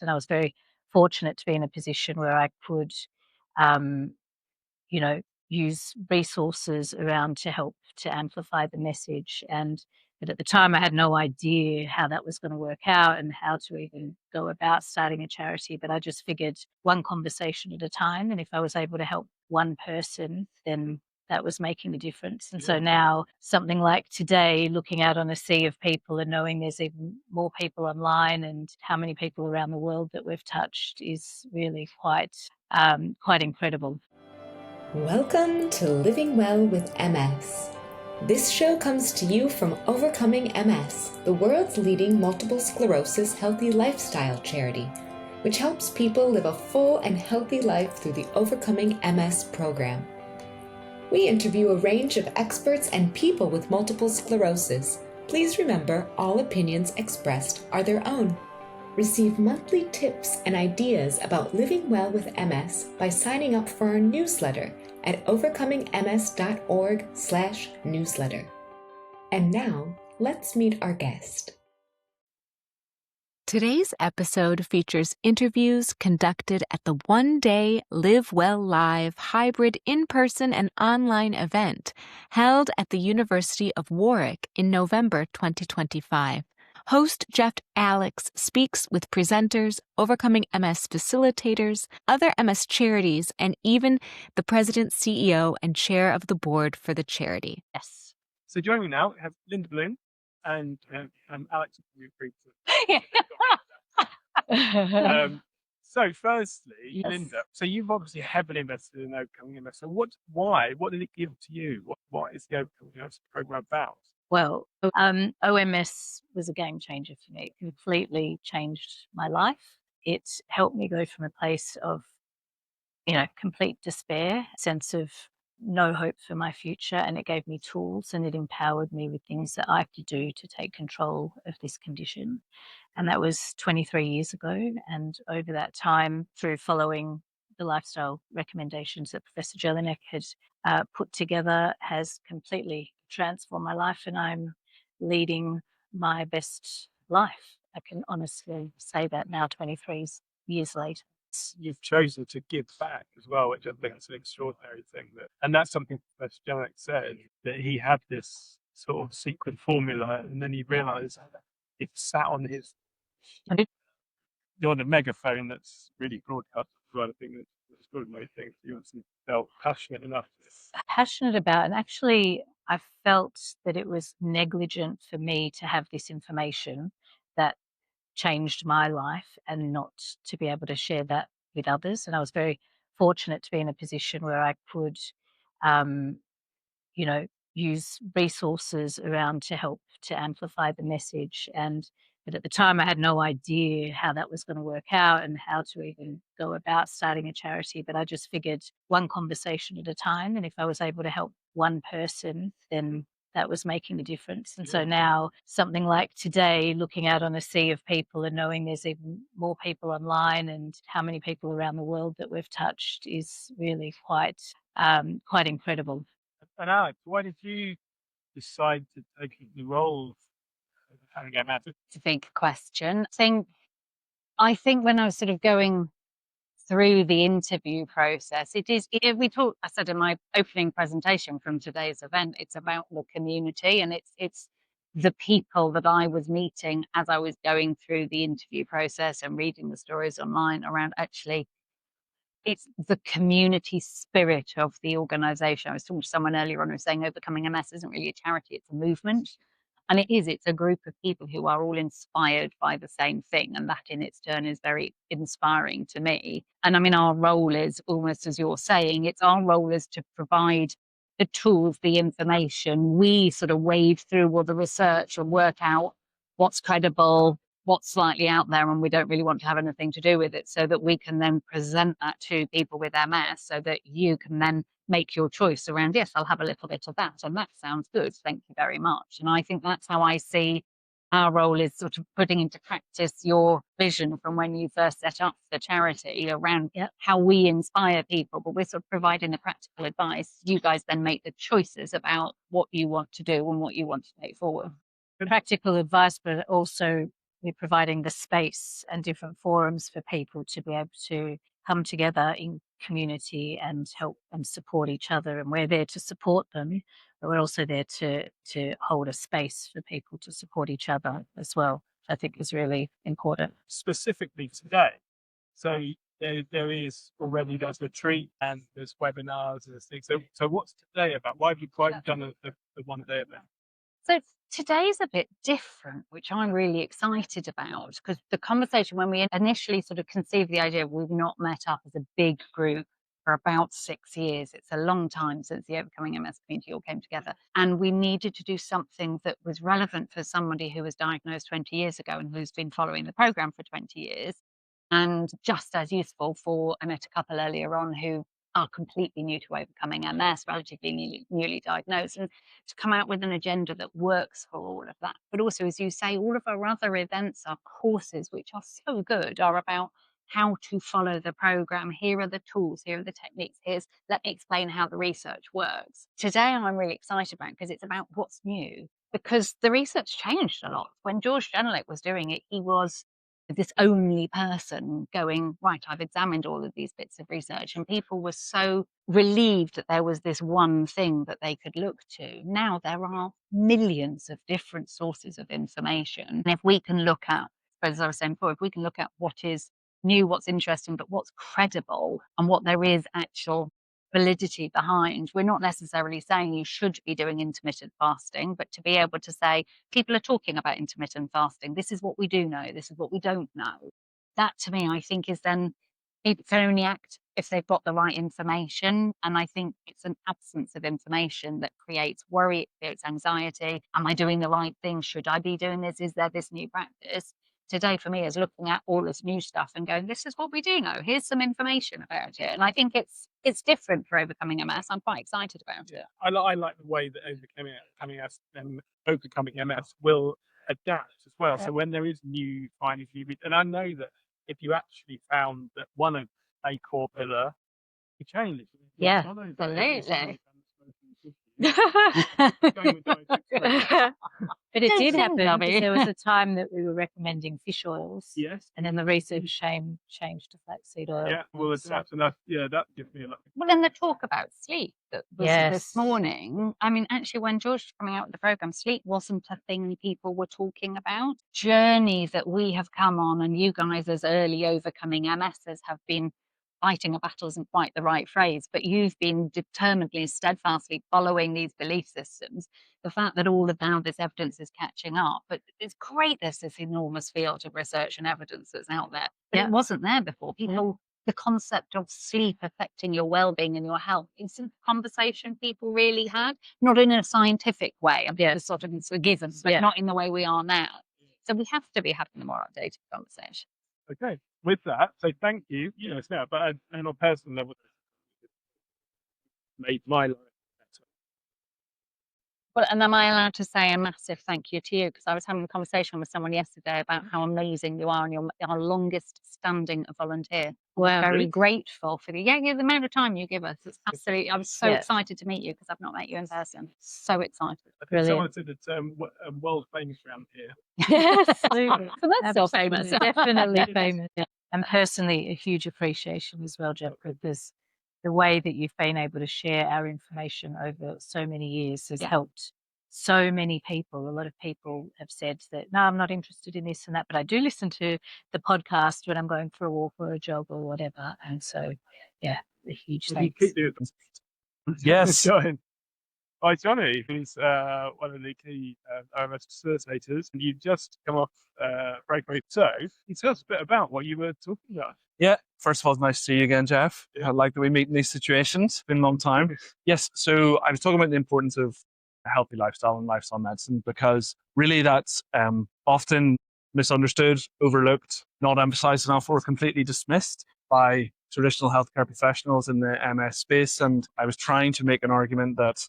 And I was very fortunate to be in a position where I could, um, you know, use resources around to help to amplify the message. But at the time, I had no idea how that was going to work out and how to even go about starting a charity. But I just figured one conversation at a time. And if I was able to help one person, then that was making a difference. And so now something like today, looking out on a sea of people and knowing there's even more people online and how many people around the world that we've touched is really quite incredible. Welcome to Living Well with MS. This show comes to you from Overcoming MS, the world's leading multiple sclerosis healthy lifestyle charity, which helps people live a full and healthy life through the Overcoming MS program. We interview a range of experts and people with multiple sclerosis. Please remember, all opinions expressed are their own. Receive monthly tips and ideas about living well with MS by signing up for our newsletter at overcomingms.org/newsletter. And now, let's meet our guest. Today's episode features interviews conducted at the one-day Live Well Live hybrid in-person and online event held at the University of Warwick in November 2025. Host Geoff Allix speaks with presenters, Overcoming MS facilitators, other MS charities, and even the president, CEO, and chair of the board for the charity. Yes. So joining me now, we have Linda Bloom and Alex. So firstly, Linda, so you've obviously heavily invested in Overcoming MS. So why? What did it give to you? What is the Overcoming MS program about? Well, OMS was a game changer for me. It completely changed my life. It helped me go from a place of, complete despair, sense of no hope for my future, and it gave me tools and it empowered me with things that I could do to take control of this condition. And that was 23 years ago. And over that time, through following the lifestyle recommendations that Professor Jelinek had put together, has completely transformed my life, and I'm leading my best life. I can honestly say that now, 23 years later. You've chosen to give back as well, which I think is an extraordinary thing. And that's something Professor Jelinek said, that he had this sort of secret formula, and then he realised it sat on his on a megaphone that's really broadcast as well. I think that's an extraordinary thing. You obviously felt passionate enough. Passionate about, and actually I felt that it was negligent for me to have this information that changed my life and not to be able to share that with others. And I was very fortunate to be in a position where I could, um, use resources around to help to amplify the message. But at the time, I had no idea how that was going to work out and how to even go about starting a charity. But I just figured one conversation at a time. And if I was able to help one person, then that was making a difference. And so now something like today, looking out on a sea of people and knowing there's even more people online and how many people around the world that we've touched is really quite incredible. And Alex, why did you decide to take the role of having a matter? It's a big question. I think when I was sort of going through the interview process, I said in my opening presentation from today's event, it's about the community, and it's the people that I was meeting as I was going through the interview process and reading the stories online around actually it's the community spirit of the organization. I was talking to someone earlier on who was saying Overcoming MS isn't really a charity, it's a movement. And it's a group of people who are all inspired by the same thing. And that in its turn is very inspiring to me. And I mean, our role is almost as you're saying, our role is to provide the tools, the information. We sort of wade through all the research and work out what's credible, what's slightly out there, and we don't really want to have anything to do with it, so that we can then present that to people with MS so that you can then make your choice around, yes, I'll have a little bit of that, and that sounds good, thank you very much. And I think that's how I see our role, is sort of putting into practice your vision from when you first set up the charity around how we inspire people, but we're sort of providing the practical advice. You guys then make the choices about what you want to do and what you want to take forward. Practical advice, but also we're providing the space and different forums for people to be able to come together in community and help and support each other. And we're there to support them, but we're also there to hold a space for people to support each other as well, which I think is really important. Specifically today, so there is already, there's retreat and there's webinars and there's things. So what's today about? Why have you done the one day event? So today's a bit different, which I'm really excited about, because the conversation, when we initially sort of conceived the idea, we've not met up as a big group for about 6 years. It's a long time since the Overcoming MS community all came together. And we needed to do something that was relevant for somebody who was diagnosed 20 years ago and who's been following the program for 20 years. And just as useful for, I met a couple earlier on who are completely new to overcoming MS, relatively newly diagnosed, and to come out with an agenda that works for all of that. But also, as you say, all of our other events, our courses, which are so good, are about how to follow the program. Here are the tools, here are the techniques, let me explain how the research works. Today, I'm really excited about because it's about what's new, because the research changed a lot. When George Allix was doing it, he was this only person going, right, I've examined all of these bits of research, and people were so relieved that there was this one thing that they could look to. Now there are millions of different sources of information. And if we can look at, as I was saying before, if we can look at what is new, what's interesting, but what's credible and what there is actual validity behind, we're not necessarily saying you should be doing intermittent fasting, but to be able to say, people are talking about intermittent fasting. This is what we do know. This is what we don't know. That to me, I think is then people can only act if they've got the right information. And I think it's an absence of information that creates worry, it creates anxiety. Am I doing the right thing? Should I be doing this? Is there this new practice? Today for me is looking at all this new stuff and going, this is what we do know. Here's some information about it. And I think it's different for Overcoming MS. I'm quite excited about it. I like the way that Overcoming MS will adapt as well. So when there is new findings, and I know that if you actually found that one of a core pillar, you change it. Yeah, Absolutely. But it did happen Lovely. because there was a time that we were recommending fish oils, Yes. and then the research changed to flaxseed oil. Yeah. Well, adapt, and that gives me a lot. Well, and the talk about sleep that was Yes. this morning. I mean, actually, when George was coming out with the program, sleep wasn't a thing people were talking about. Journey that we have come on, and you guys as early Overcoming MSs have been fighting a battle isn't quite the right phrase, but you've been determinedly, steadfastly following these belief systems. The fact that all of now this evidence is catching up, but it's great there's this enormous field of research and evidence that's out there. But it wasn't there before. People, the concept of sleep affecting your well-being and your health is a conversation people really had, not in a scientific way. I mean, it's sort of it's a given, but not in the way we are now. So we have to be having a more updated conversation. Okay, with that, so thank you. You know, it's now, but on a personal level, made my life better. Well, and am I allowed to say a massive thank you to you? Because I was having a conversation with someone yesterday about how amazing you are, and you're our longest standing volunteer. Wow. Very Really? grateful for the the amount of time you give us. It's absolutely. I'm so excited to meet you because I've not met you in person. So excited. I think Brilliant. someone said it's world famous around here. Yes, so that's so famous. Definitely famous. And personally, a huge appreciation as well, Geoff, because the way that you've been able to share our information over so many years has helped so many people. A lot of people have said that, no, I'm not interested in this and that, but I do listen to the podcast when I'm going for a walk or a jog or whatever. And so, a huge thanks. Keep doing it. Yes. Hi, Johnny, who's one of the key OMS facilitators, and you've just come off breakaway. So, can you tell us a bit about what you were talking about? Yeah. First of all, it's nice to see you again, Geoff. I like that we meet in these situations. It's been a long time. Yes. So I was talking about the importance of a healthy lifestyle and lifestyle medicine, because really that's often misunderstood, overlooked, not emphasized enough, or completely dismissed by traditional healthcare professionals in the MS space. And I was trying to make an argument that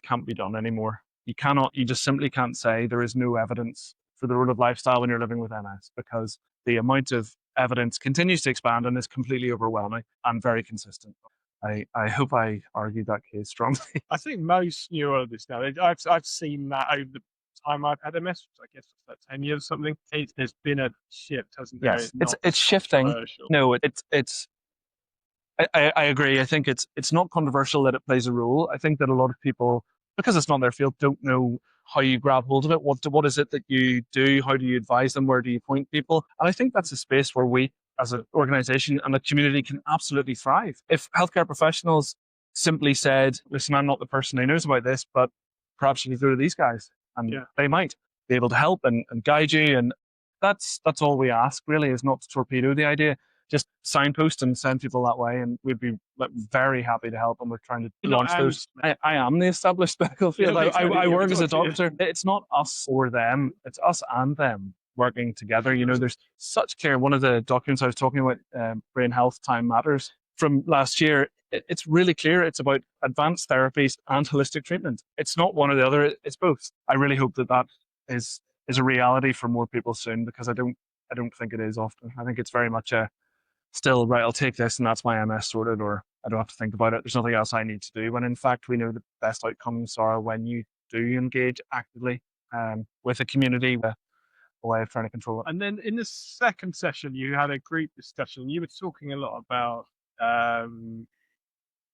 can't be done anymore. You just simply can't say there is no evidence for the role of lifestyle when you're living with MS, because the amount of evidence continues to expand and is completely overwhelming and very consistent. I hope I argued that case strongly. I think most neurologists now, I've seen that over the time I've had MS, which I guess was like 10 years or something, there's been a shift, hasn't there? Yes, Not it's shifting. controversial. No, it's. I agree. I think it's not controversial that it plays a role. I think that a lot of people, because it's not their field, don't know how you grab hold of it. What is it that you do? How do you advise them? Where do you point people? And I think that's a space where we, as an organization and a community, can absolutely thrive. If healthcare professionals simply said, "Listen, I'm not the person who knows about this, but perhaps you can go to these guys," and they might be able to help and guide you. And that's all we ask, really, is not to torpedo the idea. Just signpost and send people that way, and we'd be very happy to help. And we're trying to launch those. I am the established medical field. I work as a doctor. It's not us or them; it's us and them working together. There's such clear. One of the documents I was talking about, Brain Health Time Matters, from last year. It's really clear. It's about advanced therapies and holistic treatment. It's not one or the other. It's both. I really hope that is a reality for more people soon, because I don't think it is often. I think it's very much still, right, I'll take this and that's my MS sorted, or I don't have to think about it. There's nothing else I need to do. When in fact, we know the best outcomes are when you do engage actively with a community, with a way of trying to control it. And then in the second session, you had a group discussion. You were talking a lot about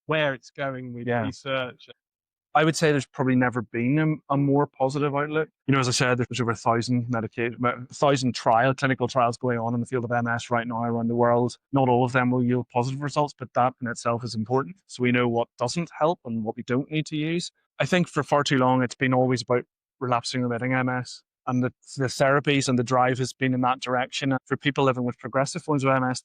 where it's going with research. I would say there's probably never been a more positive outlook. As I said, there's over 1,000 clinical trials going on in the field of MS right now around the world. Not all of them will yield positive results, but that in itself is important. So we know what doesn't help and what we don't need to use. I think for far too long, it's been always about relapsing remitting MS. And the therapies and the drive has been in that direction. For people living with progressive forms of MS,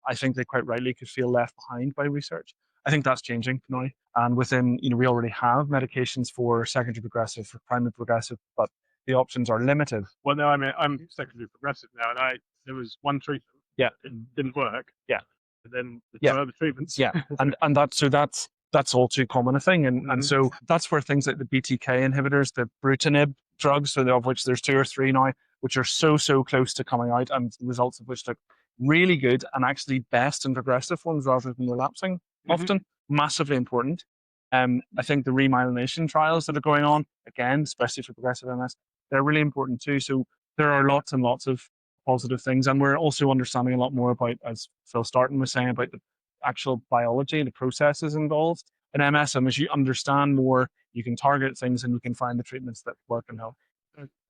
I think they quite rightly could feel left behind by research. I think that's changing now. And within, we already have medications for secondary progressive, for primary progressive, but the options are limited. Well, no, I'm secondary progressive now, and there was one treatment. Yeah. It didn't work. Yeah. And then the other treatments. Yeah. and that's all too common a thing. And so that's where things like the BTK inhibitors, the Brutinib drugs, of which there's 2 or 3 now, which are so close to coming out, and the results of which look really good and actually best in progressive forms rather than relapsing. Often massively important. I think the remyelination trials that are going on, again, especially for progressive MS, they're really important too. So there are lots and lots of positive things. And we're also understanding a lot more about, as Phil Starton was saying, about the actual biology, the processes involved in MS. And as you understand more, you can target things and you can find the treatments that work and help.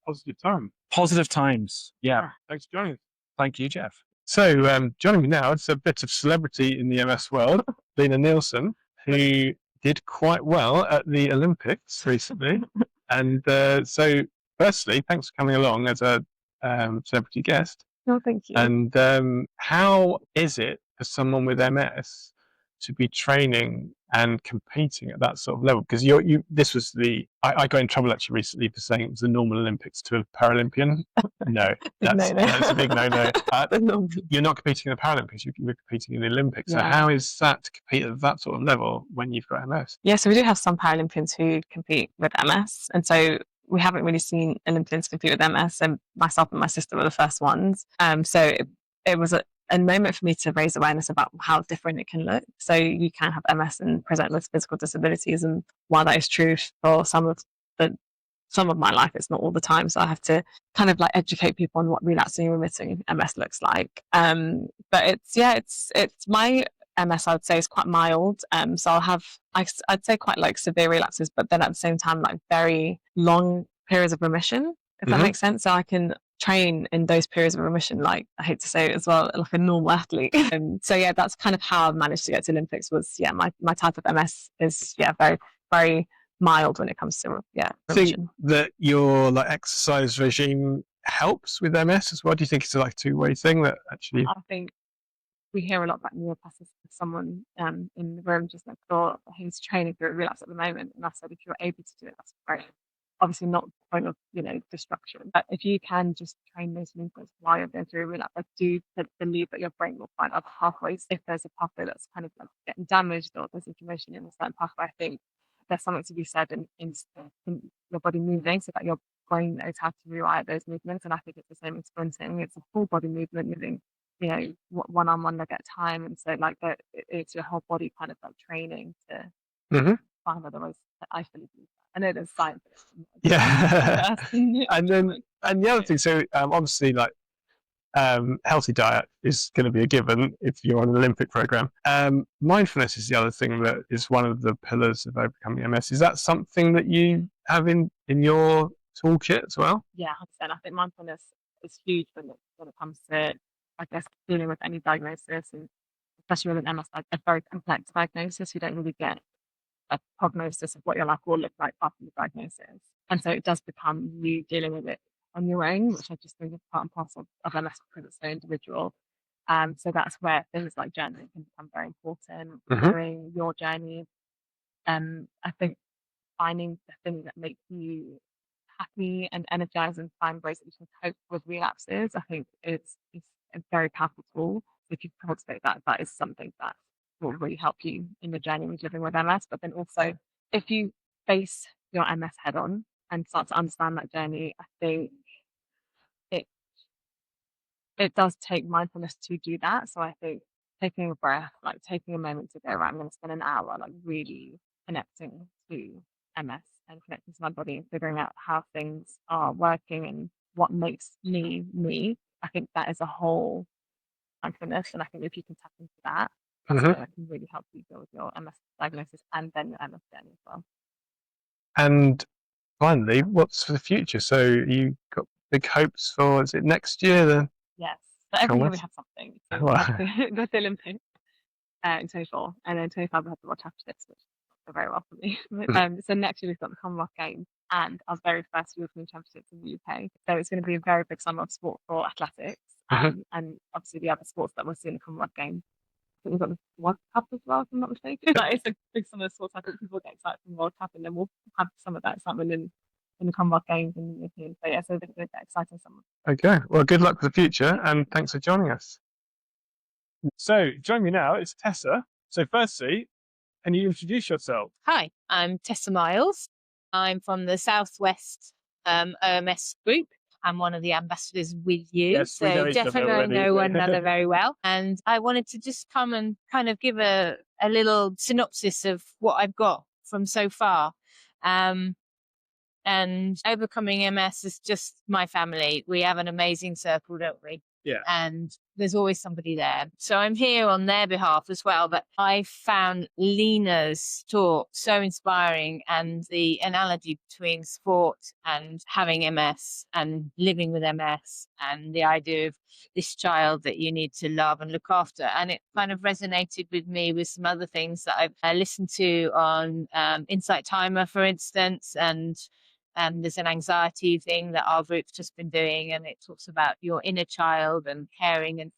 Positive times. Yeah. Thanks for joining us. Thank you, Geoff. So joining me now, it's a bit of celebrity in the MS world, Lena Nielsen, who did quite well at the Olympics recently. And so firstly, thanks for coming along as a celebrity guest. Oh, thank you. And how is it for someone with MS to be training and competing at that sort of level? Because this was I got in trouble actually recently for saying it was the normal Olympics to a Paralympian. No, that's a big no-no. You're not competing in the Paralympics, you're competing in the Olympics. Yeah. So how is that to compete at that sort of level when you've got MS? Yeah, so we do have some Paralympians who compete with MS. And so we haven't really seen Olympians compete with MS. And myself and my sister were the first ones. So it was a moment for me to raise awareness about how different it can look. So you can have MS and present with physical disabilities, and while that is true for some of my life, it's not all the time. So I have to kind of like educate people on what relapsing and remitting MS looks like. But it's my MS, I would say, is quite mild. So I'd say quite like severe relapses, but then at the same time, like very long periods of remission, if that makes sense. So I can train in those periods of remission, like I hate to say it as well, like a normal athlete. So yeah, that's kind of how I've managed to get to Olympics. Was my type of MS is very, very mild when it comes to remission. I think that your like exercise regime helps with MS as well. Do you think it's like a two-way thing that actually? I think we hear a lot about neuroplasticity. Someone in the room just next door who's training for a relapse at the moment, and I said, if you're able to do it, that's great. Obviously not the point of destruction, but if you can just train those movements while you're going through a relapse, I do believe that your brain will find other pathways. If there's a pathway that's kind of like getting damaged, or there's inflammation in a certain pathway, I think there's something to be said in your body moving, so that your brain knows how to rewire those movements. And I think it's the same in sprinting. It's a full body movement, moving one arm, one leg at a time, and so like that, it's your whole body kind of like training to find other ways. I fully believe that. I know there's science. Yeah. And the other thing, so obviously, like, healthy diet is going to be a given if you're on an Olympic program. Mindfulness is the other thing that is one of the pillars of overcoming MS. Is that something that you have in your toolkit as well? Yeah, 100%. I think mindfulness is huge when it comes to, I guess, dealing with any diagnosis, and especially with an MS, like a very complex diagnosis. You don't really get a prognosis of what your life will look like after the diagnosis. And so it does become you dealing with it on your own, which I just think is part and parcel of MS because it's so individual. So that's where things like journaling can become very important. Knowing your journey. I think finding the thing that makes you happy and energized and find ways that you can cope with relapses, I think it's a very powerful tool. If you cultivate that, that is something that will really help you in your journey with living with MS. But then also, if you face your MS head on and start to understand that journey, I think it it does take mindfulness to do that. So I think taking a breath, like taking a moment to go, right, I'm going to spend an hour like really connecting to MS and connecting to my body and figuring out how things are working and what makes me me. I think that is a whole mindfulness, and I think if you can tap into that, that's something that can really help you deal with your MS diagnosis and then your MS journey as well. And finally, what's for the future? So you got big hopes for, is it next year then? Yes. So every year we have something. So we have to go to the Olympics in 24, and then 25 we have the World Championships, which is not very well for me. So next year we've got the Commonwealth Games and our very first European Championships in the UK. So it's going to be a very big summer of sport for athletics, and obviously the other sports that we'll see in the Commonwealth Games. I think we've got the World Cup as well, if I'm not mistaken. That is a big summer of sports. I think people get excited from the World Cup, and then we'll have some of that excitement in the Commonwealth Games and the European. So yeah, so it's going to get exciting summer. Okay, well, good luck for the future, and thanks for joining us. So, joining me now is Tessa. So, firstly, can you introduce yourself? Hi, I'm Tessa Miles. I'm from the Southwest OMS group. I'm one of the ambassadors with you. Yes, we know so each other definitely already. know one another very well. And I wanted to just come and kind of give a little synopsis of what I've got from so far. And overcoming MS is just my family. We have an amazing circle, don't we? Yeah. And there's always somebody there. So I'm here on their behalf as well. But I found Lena's talk so inspiring, and the analogy between sport and having MS and living with MS, and the idea of this child that you need to love and look after. And it kind of resonated with me with some other things that I've listened to on Insight Timer, for instance, and there's an anxiety thing that our group's just been doing, and it talks about your inner child and caring, and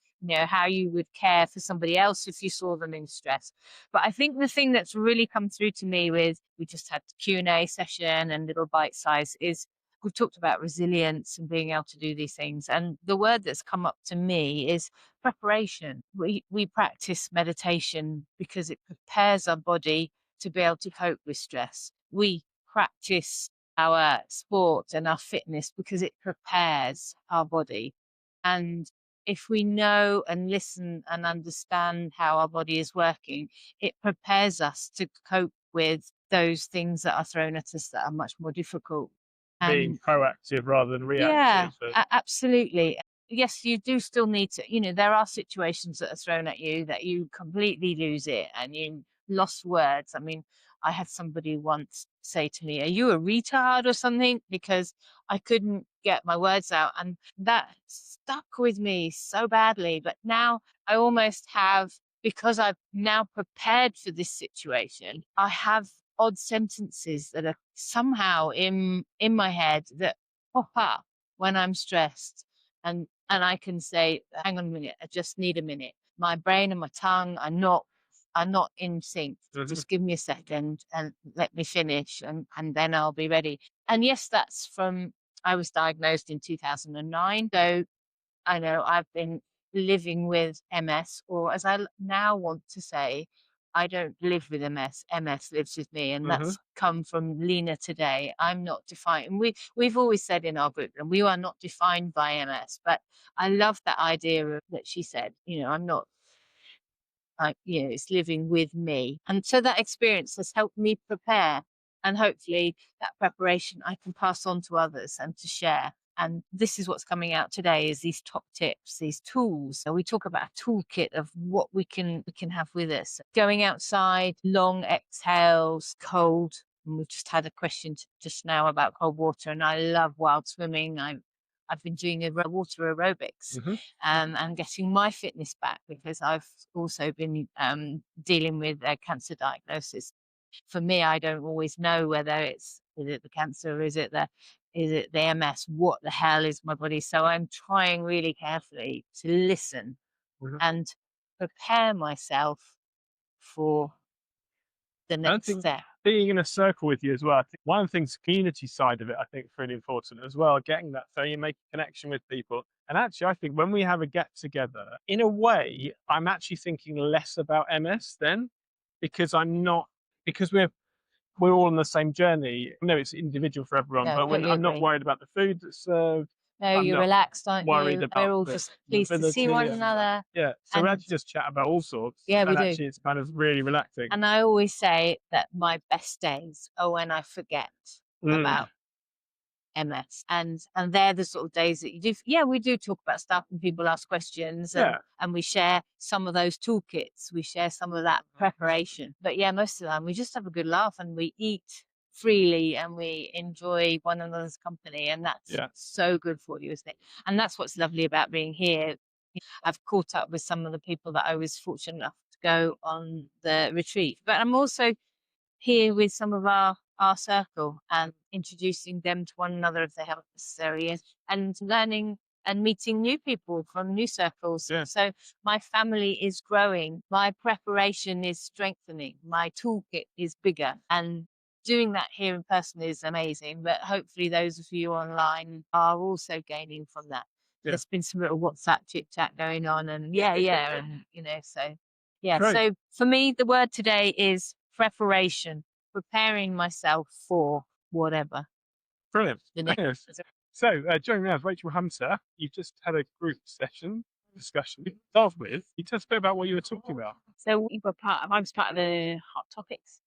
how you would care for somebody else if you saw them in stress. But I think the thing that's really come through to me with, we just had the Q&A session and little bite size, is we've talked about resilience and being able to do these things. And the word that's come up to me is preparation. We practice meditation because it prepares our body to be able to cope with stress. We practice our sport and our fitness because it prepares our body. And if we know and listen and understand how our body is working, it prepares us to cope with those things that are thrown at us that are much more difficult. Being proactive rather than reactive. Yeah, absolutely. Yes, you do still need to, there are situations that are thrown at you that you completely lose it and you lost words. I mean, I had somebody once say to me, "Are you a retard or something?" Because I couldn't get my words out. And that stuck with me so badly. But now I almost have, because I've now prepared for this situation, I have odd sentences that are somehow in my head that pop up when I'm stressed. And I can say, hang on a minute, I just need a minute. My brain and my tongue are not in sync. Just give me a second and let me finish, and then I'll be ready. And yes, that's I was diagnosed in 2009. So I know I've been living with MS, or as I now want to say, I don't live with MS. MS lives with me, and that's come from Lena today. I'm not defined. And we've always said in our group, and we are not defined by MS. But I love that idea that she said. I'm not. It's living with me. And so that experience has helped me prepare. And hopefully that preparation I can pass on to others and to share. And this is what's coming out today, is these top tips, these tools. So we talk about a toolkit of what we can have with us. Going outside, long exhales, cold. And we've just had a question just now about cold water, and I love wild swimming. I've been doing water aerobics and getting my fitness back, because I've also been dealing with a cancer diagnosis. For me, I don't always know whether is it the cancer, or is it the MS? What the hell is my body? So I'm trying really carefully to listen and prepare myself for the next step. Being in a circle with you as well, I think one of the things, community side of it, I think is really important as well, getting that, so you make a connection with people. And actually, I think when we have a get together, in a way, I'm actually thinking less about MS then, because we're all on the same journey. I know it's individual for everyone, No, but totally I'm not agree. worried about the food that's served. No, I'm you're not relaxed, aren't worried you? about We're all the just pleased to see one mobility and another. Yeah, so we And- actually just chat about all sorts. Yeah, we and do. actually it's kind of really relaxing. And I always say that my best days are when I forget about MS, and they're the sort of days that you do. Yeah, we do talk about stuff, and people ask questions, and we share some of those toolkits. We share some of that preparation. But yeah, most of the time we just have a good laugh, and we eat freely, and we enjoy one another's company, and that's so good for you, isn't it? And that's what's lovely about being here. I've caught up with some of the people that I was fortunate enough to go on the retreat, but I'm also here with some of our circle and introducing them to one another if they haven't necessarily, and learning and meeting new people from new circles. So my family is growing, my preparation is strengthening, my toolkit is bigger, and doing that here in person is amazing. But hopefully those of you online are also gaining from that. There's been some little WhatsApp chit chat going on, and and so Great. So for me, the word today is preparation, preparing myself for whatever. Brilliant. The next. So, joining me now is Rachel Hunter. You've just had a group session discussion to start with. Can you tell us a bit about what you were talking about? So I was part of the Hot Topics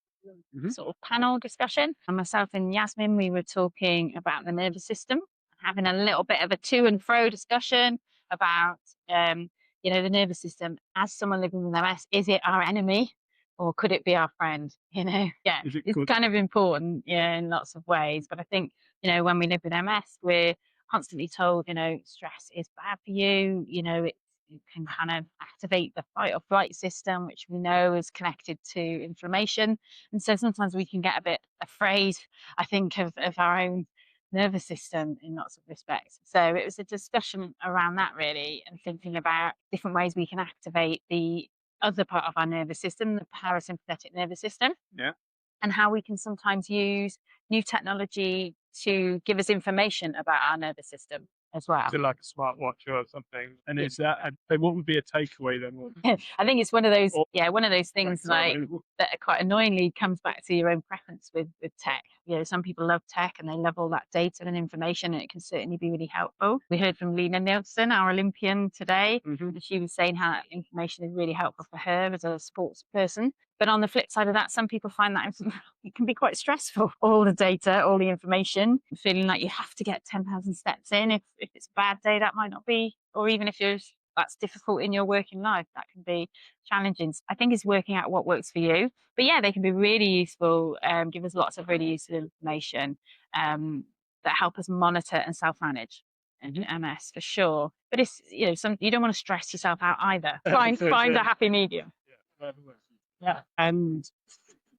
sort of panel discussion. And myself and Yasmin, we were talking about the nervous system, having a little bit of a to and fro discussion about, the nervous system. As someone living with MS, is it our enemy or could it be our friend? It's kind of important, in lots of ways. But I think, when we live with MS, we're constantly told, stress is bad for you. It can kind of activate the fight or flight system, which we know is connected to inflammation. And so sometimes we can get a bit afraid, I think, of our own nervous system in lots of respects. So it was a discussion around that, really, and thinking about different ways we can activate the other part of our nervous system, the parasympathetic nervous system. And how we can sometimes use new technology to give us information about our nervous system as well. So like a smartwatch or something. And is that, what would be a takeaway then? I think it's one of those things that quite annoyingly comes back to your own preference with tech. Some people love tech and they love all that data and information, and it can certainly be really helpful. We heard from Lena Nielsen, our Olympian today, and she was saying how information is really helpful for her as a sports person. But on the flip side of that, some people find that it can be quite stressful. All the data, all the information, feeling like you have to get 10,000 steps in. If it's a bad day, that might not be, or even if that's difficult in your working life, that can be challenging. I think it's working out what works for you. But they can be really useful, give us lots of really useful information that help us monitor and self-manage MS for sure. But it's, you don't want to stress yourself out either. Find a happy medium. And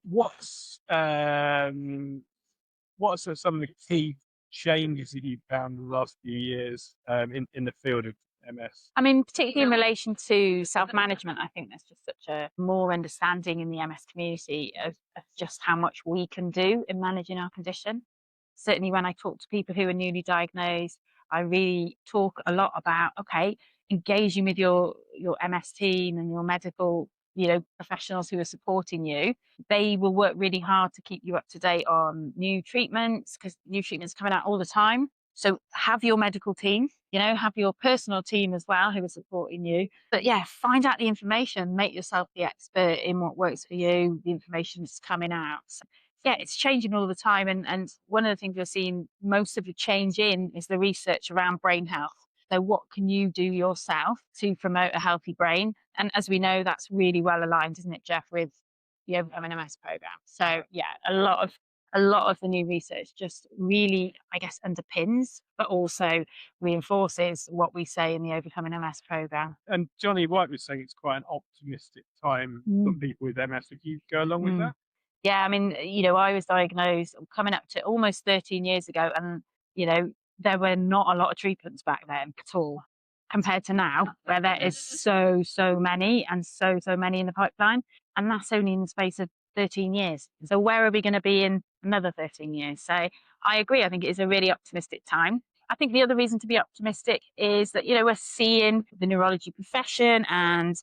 what's some of the key changes that you've found in the last few years in the field of MS? I mean, particularly in relation to self-management, I think there's just such a more understanding in the MS community of just how much we can do in managing our condition. Certainly when I talk to people who are newly diagnosed, I really talk a lot about, engaging with your MS team and your medical professionals who are supporting you. They will work really hard to keep you up to date on new treatments, because new treatments are coming out all the time. So have your medical team, have your personal team as well who are supporting you. But find out the information, make yourself the expert in what works for you, the information that's coming out. So yeah, it's changing all the time. And one of the things we're seeing most of the change in is the research around brain health. So what can you do yourself to promote a healthy brain? And as we know, that's really well aligned, isn't it, Geoff, with the Overcoming MS program? So yeah, a lot of the new research just really, I guess, underpins, but also reinforces what we say in the Overcoming MS program. And Johnny White was saying it's quite an optimistic time for people with MS. Would you go along with that? Yeah, I mean, I was diagnosed coming up to almost 13 years ago, and there were not a lot of treatments back then at all, compared to now, where there is so many and so many in the pipeline, and that's only in the space of 13 years. So where are we going to be in another 13 years? So I agree. I think it is a really optimistic time. I think the other reason to be optimistic is that we're seeing the neurology profession and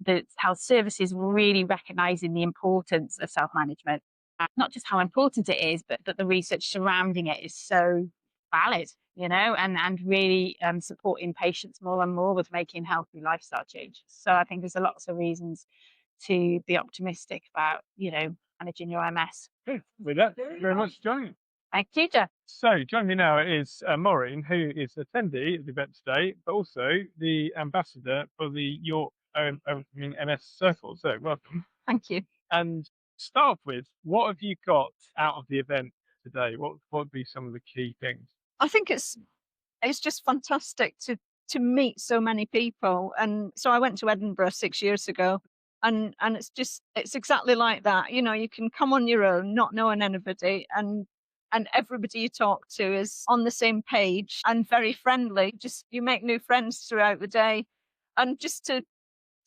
the health services really recognizing the importance of self-management. Not just how important it is, but that the research surrounding it is so valid, and really supporting patients more and more with making healthy lifestyle changes. So I think there's lots of reasons to be optimistic about, managing your MS. Good. With that, thank you very much for joining. Thank you, Geoff. So joining me now is Maureen, who is attendee at the event today, but also the ambassador for the York Overcoming MS Circle. So welcome. Thank you. And start off with, what have you got out of the event today? What would be some of the key things? I think it's just fantastic to meet so many people. And so I went to Edinburgh 6 years ago, and it's exactly like that. You can come on your own, not knowing anybody, and everybody you talk to is on the same page and very friendly. Just you make new friends throughout the day, and just to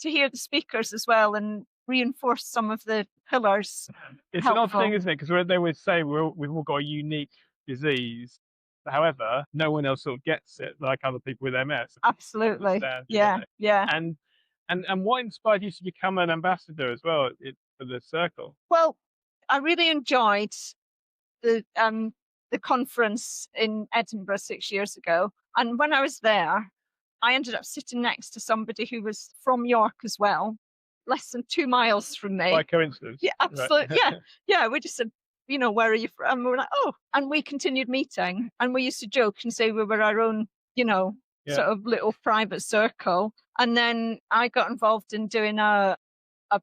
hear the speakers as well and reinforce some of the pillars. It's an odd thing, isn't it? Because they would say we've all got a unique disease. However, no one else sort of gets it like other people with MS. Absolutely. Yeah. And what inspired you to become an ambassador as well for the circle? Well, I really enjoyed the conference in Edinburgh 6 years ago. And when I was there, I ended up sitting next to somebody who was from York as well, less than 2 miles from me. By coincidence. Yeah, absolutely. Right. Yeah. We just said, where are you from? And we were like, oh, and we continued meeting. And we used to joke and say we were our own, sort of little private circle. And then I got involved in doing a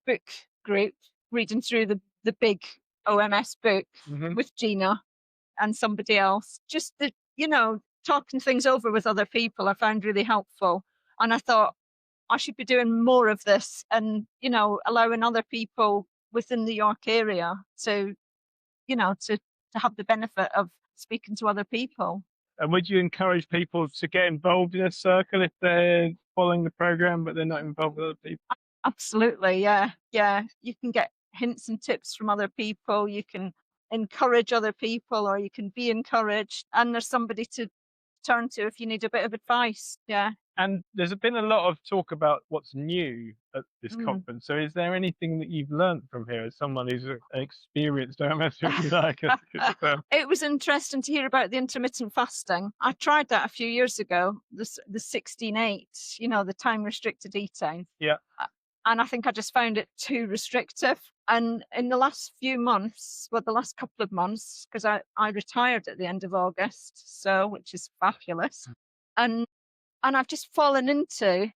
book group, reading through the big OMS book with Gina and somebody else. Just talking things over with other people I found really helpful. And I thought I should be doing more of this and, allowing other people within the York area to have the benefit of speaking to other people. And would you encourage people to get involved in a circle if they're following the program, but they're not involved with other people? Absolutely. Yeah. You can get hints and tips from other people. You can encourage other people, or you can be encouraged. And there's somebody to turn to if you need a bit of advice. Yeah. And there's been a lot of talk about what's new at this conference. So is there anything that you've learned from here as someone who's an experienced MS, if you like? It was interesting to hear about the intermittent fasting. I tried that a few years ago, the 16/8, the time restricted eating. Yeah. And I think I just found it too restrictive. And in the last few months, the last couple of months, because I retired at the end of August, which is fabulous. And I've just fallen into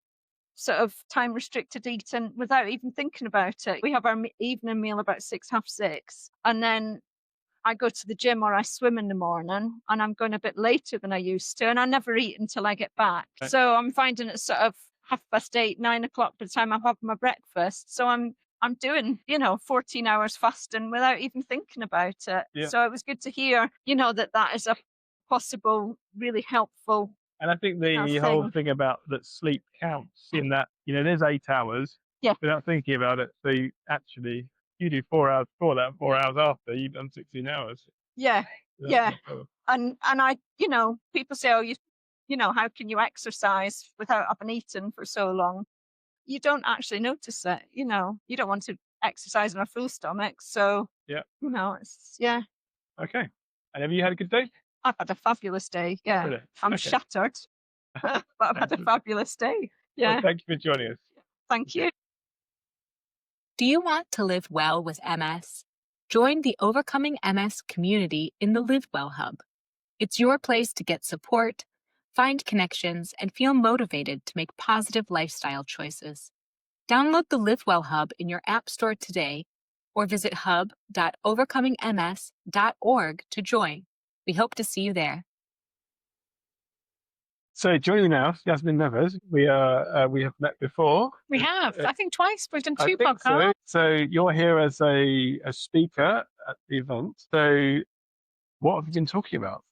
sort of time restricted eating without even thinking about it. We have our evening meal about 6:30. And then I go to the gym or I swim in the morning, and I'm going a bit later than I used to. And I never eat until I get back. Right. So I'm finding it sort of 8:30, 9 o'clock by the time I've had my breakfast. So I'm doing, 14 hours fasting without even thinking about it. Yeah. So it was good to hear, that is a possible, really helpful. And I think the whole thing about that sleep counts in that, there's 8 hours without thinking about it. So you do 4 hours before that, 4 hours after, you've done 16 hours. Yeah. And I, people say, how can you exercise without having eaten for so long? You don't actually notice it. You don't want to exercise on a full stomach. So, it's, Okay. And have you had a good day? I've had a fabulous day. Yeah. Really? I'm shattered, but I've had a fabulous day. Yeah. Well, thank you for joining us. Thank you. Do you want to live well with MS? Join the Overcoming MS community in the Live Well Hub. It's your place to get support, find connections, and feel motivated to make positive lifestyle choices. Download the Live Well Hub in your App Store today or visit hub.overcomingms.org to join. We hope to see you there. So joining me now, Yasmin Nevers. We have met before. We have, I think, twice. We've done I two think podcasts. so you're here as a speaker at the event. So what have you been talking about?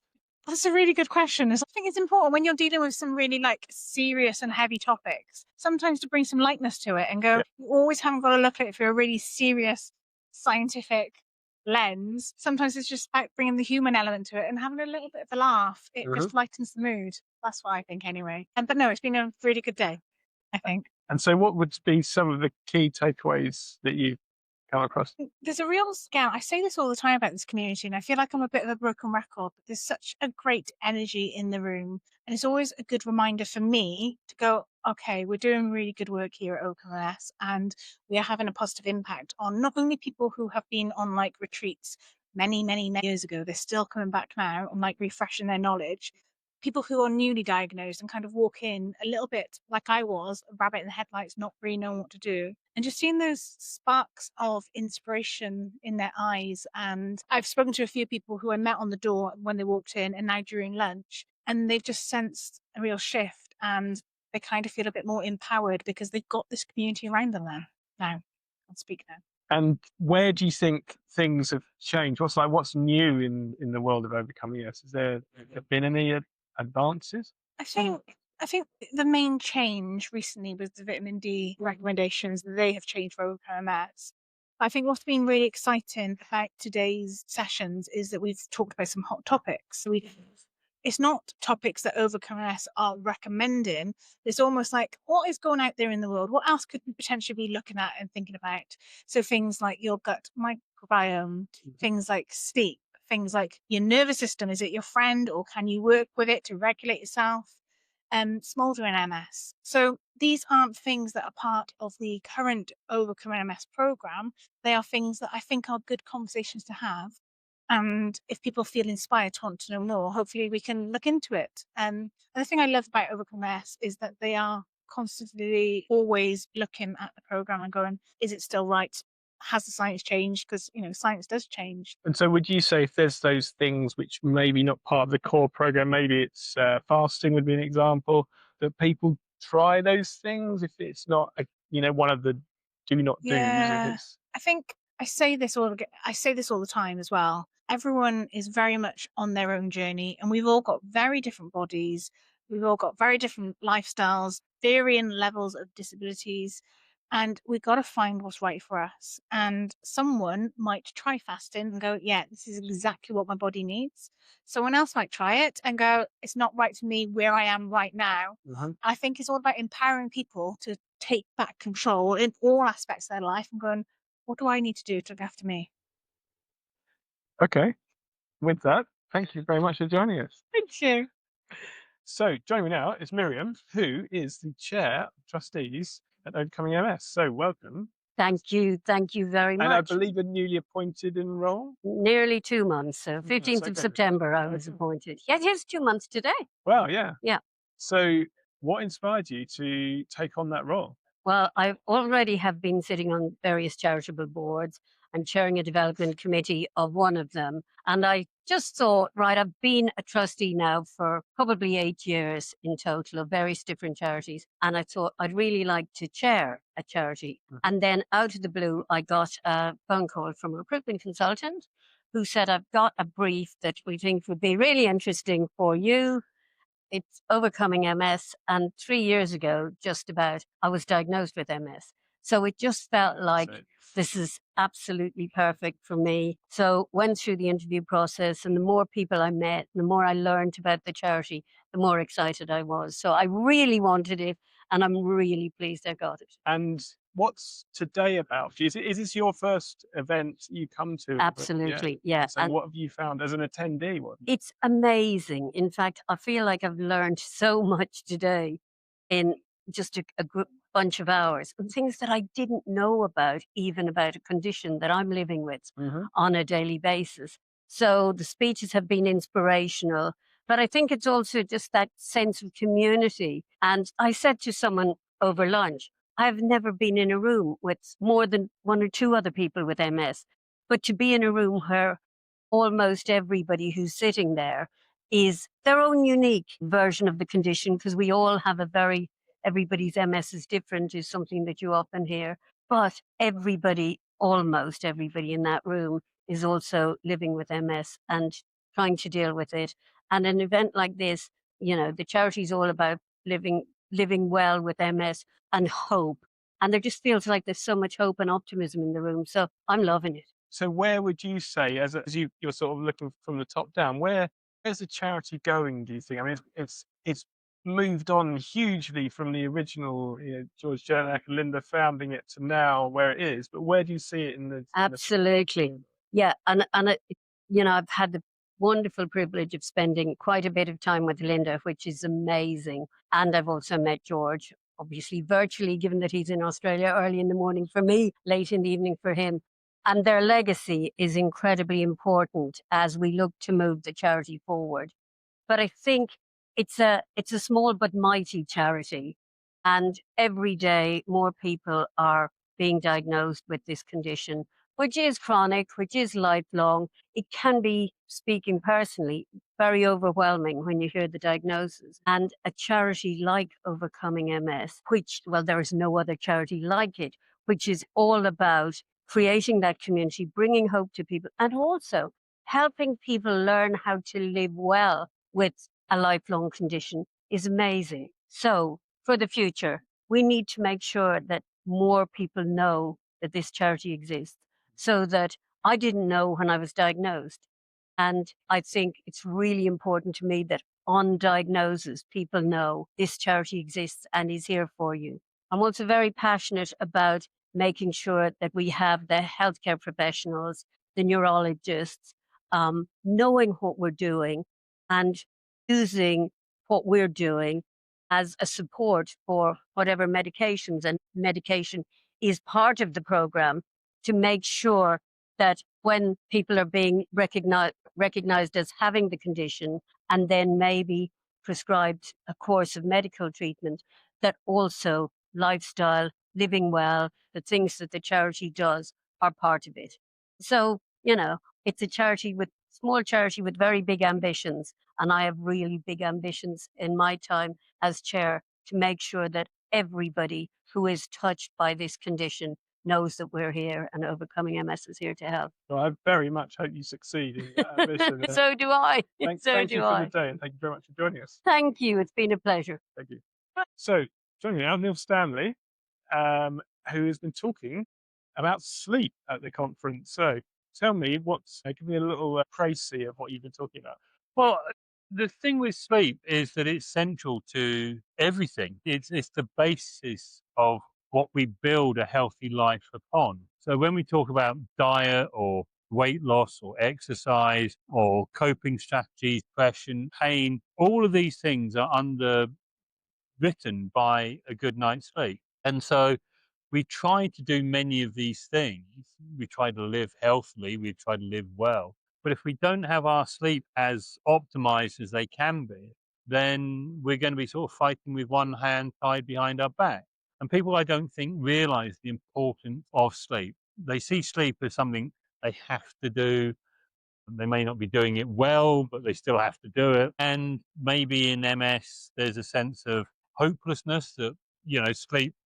That's a really good question. I think it's important when you're dealing with some really like serious and heavy topics, sometimes to bring some lightness to it and go, you always haven't got to look at it through a really serious scientific lens. Sometimes it's just about bringing the human element to it and having a little bit of a laugh. It just lightens the mood. That's what I think anyway. But no, it's been a really good day, I think. And so what would be some of the key takeaways that you've come across? There's a real I say this all the time about this community, and I feel like I'm a bit of a broken record, but there's such a great energy in the room. And it's always a good reminder for me to go, okay, we're doing really good work here at OpenLS, and we are having a positive impact on not only people who have been on like retreats many, many years ago, they're still coming back now and like refreshing their knowledge. People who are newly diagnosed and kind of walk in a little bit like I was, a rabbit in the headlights, not really knowing what to do. And just seeing those sparks of inspiration in their eyes. And I've spoken to a few people who I met on the door when they walked in and now during lunch, and they've just sensed a real shift and they kind of feel a bit more empowered because they've got this community around them now. I'll speak now. And where do you think things have changed? What's new in the world of overcoming MS? Has there been any advances? I think the main change recently was the vitamin D recommendations. They have changed for OpenMS. I think what's been really exciting about today's sessions is that we've talked about some hot topics. So it's not topics that OvercomeMS are recommending. It's almost like, what is going out there in the world? What else could we potentially be looking at and thinking about? So things like your gut microbiome, things like sleep, things like your nervous system. Is it your friend, or can you work with it to regulate yourself? Smoldering MS. So these aren't things that are part of the current Overcoming MS program. They are things that I think are good conversations to have. And if people feel inspired to want to know more, hopefully we can look into it. And the thing I love about Overcome MS is that they are constantly always looking at the program and going, is it still right? Has the science changed? Because, science does change. And so would you say if there's those things which maybe not part of the core program, maybe it's fasting would be an example, that people try those things if it's not, one of the do not do's? I think I say this all the time as well. Everyone is very much on their own journey, and we've all got very different bodies. We've all got very different lifestyles, varying levels of disabilities. And we've got to find what's right for us. And someone might try fasting and go, yeah, this is exactly what my body needs. Someone else might try it and go, it's not right for me where I am right now. I think it's all about empowering people to take back control in all aspects of their life and going, what do I need to do to look after me? Okay. With that, thank you very much for joining us. Thank you. So joining me now is Miriam, who is the Chair of Trustees at Overcoming MS. So welcome. Thank you very much. And I believe a newly appointed in role? Nearly 2 months, so 15th of September I was appointed. Yeah, it is 2 months today. Well, yeah. Yeah. So what inspired you to take on that role? Well, I already have been sitting on various charitable boards. I'm chairing a development committee of one of them. And I just thought, right, I've been a trustee now for probably 8 years in total of various different charities. And I thought I'd really like to chair a charity. And then out of the blue, I got a phone call from a recruitment consultant who said, I've got a brief that we think would be really interesting for you. It's Overcoming MS. And 3 years ago, just about, I was diagnosed with MS. So it just felt like this is absolutely perfect for me. So went through the interview process, and the more people I met, the more I learned about the charity, the more excited I was. So I really wanted it, and I'm really pleased I got it. And what's today about? Is this your first event you come to? Absolutely, yeah. So what have you found as an attendee? It's amazing. In fact, I feel like I've learned so much today in just a bunch of hours, and things that I didn't know about, even about a condition that I'm living with on a daily basis. So the speeches have been inspirational, but I think it's also just that sense of community. And I said to someone over lunch, I've never been in a room with more than one or two other people with MS, but to be in a room where almost everybody who's sitting there is their own unique version of the condition, because we all have everybody's MS is different, is something that you often hear. But everybody, almost everybody in that room is also living with MS and trying to deal with it. And an event like this, the charity is all about living well with MS and hope. And there just feels like there's so much hope and optimism in the room. So I'm loving it. So where would you say, as you're sort of looking from the top down, where's the charity going, do you think? I mean, it's moved on hugely from the original, George Jurnak and Linda founding it to now where it is. But where do you see it in the Absolutely. Yeah. And I've had the wonderful privilege of spending quite a bit of time with Linda, which is amazing. And I've also met George, obviously virtually, given that he's in Australia early in the morning for me, late in the evening for him. And their legacy is incredibly important as we look to move the charity forward. But I think it's a small but mighty charity. And every day more people are being diagnosed with this condition, which is chronic, which is lifelong. It can be, speaking personally, very overwhelming when you hear the diagnosis. And a charity like Overcoming MS, there is no other charity like it, which is all about creating that community, bringing hope to people, and also helping people learn how to live well with a lifelong condition, is amazing. So for the future, we need to make sure that more people know that this charity exists, so that I didn't know when I was diagnosed. And I think it's really important to me that on diagnosis, people know this charity exists and is here for you. I'm also very passionate about making sure that we have the healthcare professionals, the neurologists, knowing what we're doing and using what we're doing as a support for whatever medications, and medication is part of the program, to make sure that when people are being recognized as having the condition and then maybe prescribed a course of medical treatment, that also lifestyle, living well, the things that the charity does are part of it. So, it's a small charity with very big ambitions. And I have really big ambitions in my time as chair to make sure that everybody who is touched by this condition knows that we're here, and Overcoming MS is here to help. Well, I very much hope you succeed in that ambition. So do I. Thank you for the day, and thank you very much for joining us. Thank you. It's been a pleasure. Thank you. So, joining me now, Neil Stanley, who has been talking about sleep at the conference. So, tell me, give me a little précis of what you've been talking about. Well, the thing with sleep is that it's central to everything. It's the basis of what we build a healthy life upon. So when we talk about diet or weight loss or exercise or coping strategies, depression, pain, all of these things are underwritten by a good night's sleep. And so we try to do many of these things. We try to live healthily, we try to live well. But if we don't have our sleep as optimized as they can be, then we're going to be sort of fighting with one hand tied behind our back. And people, I don't think, realize the importance of sleep. They see sleep as something they have to do. They may not be doing it well, but they still have to do it. And maybe in MS, there's a sense of hopelessness that,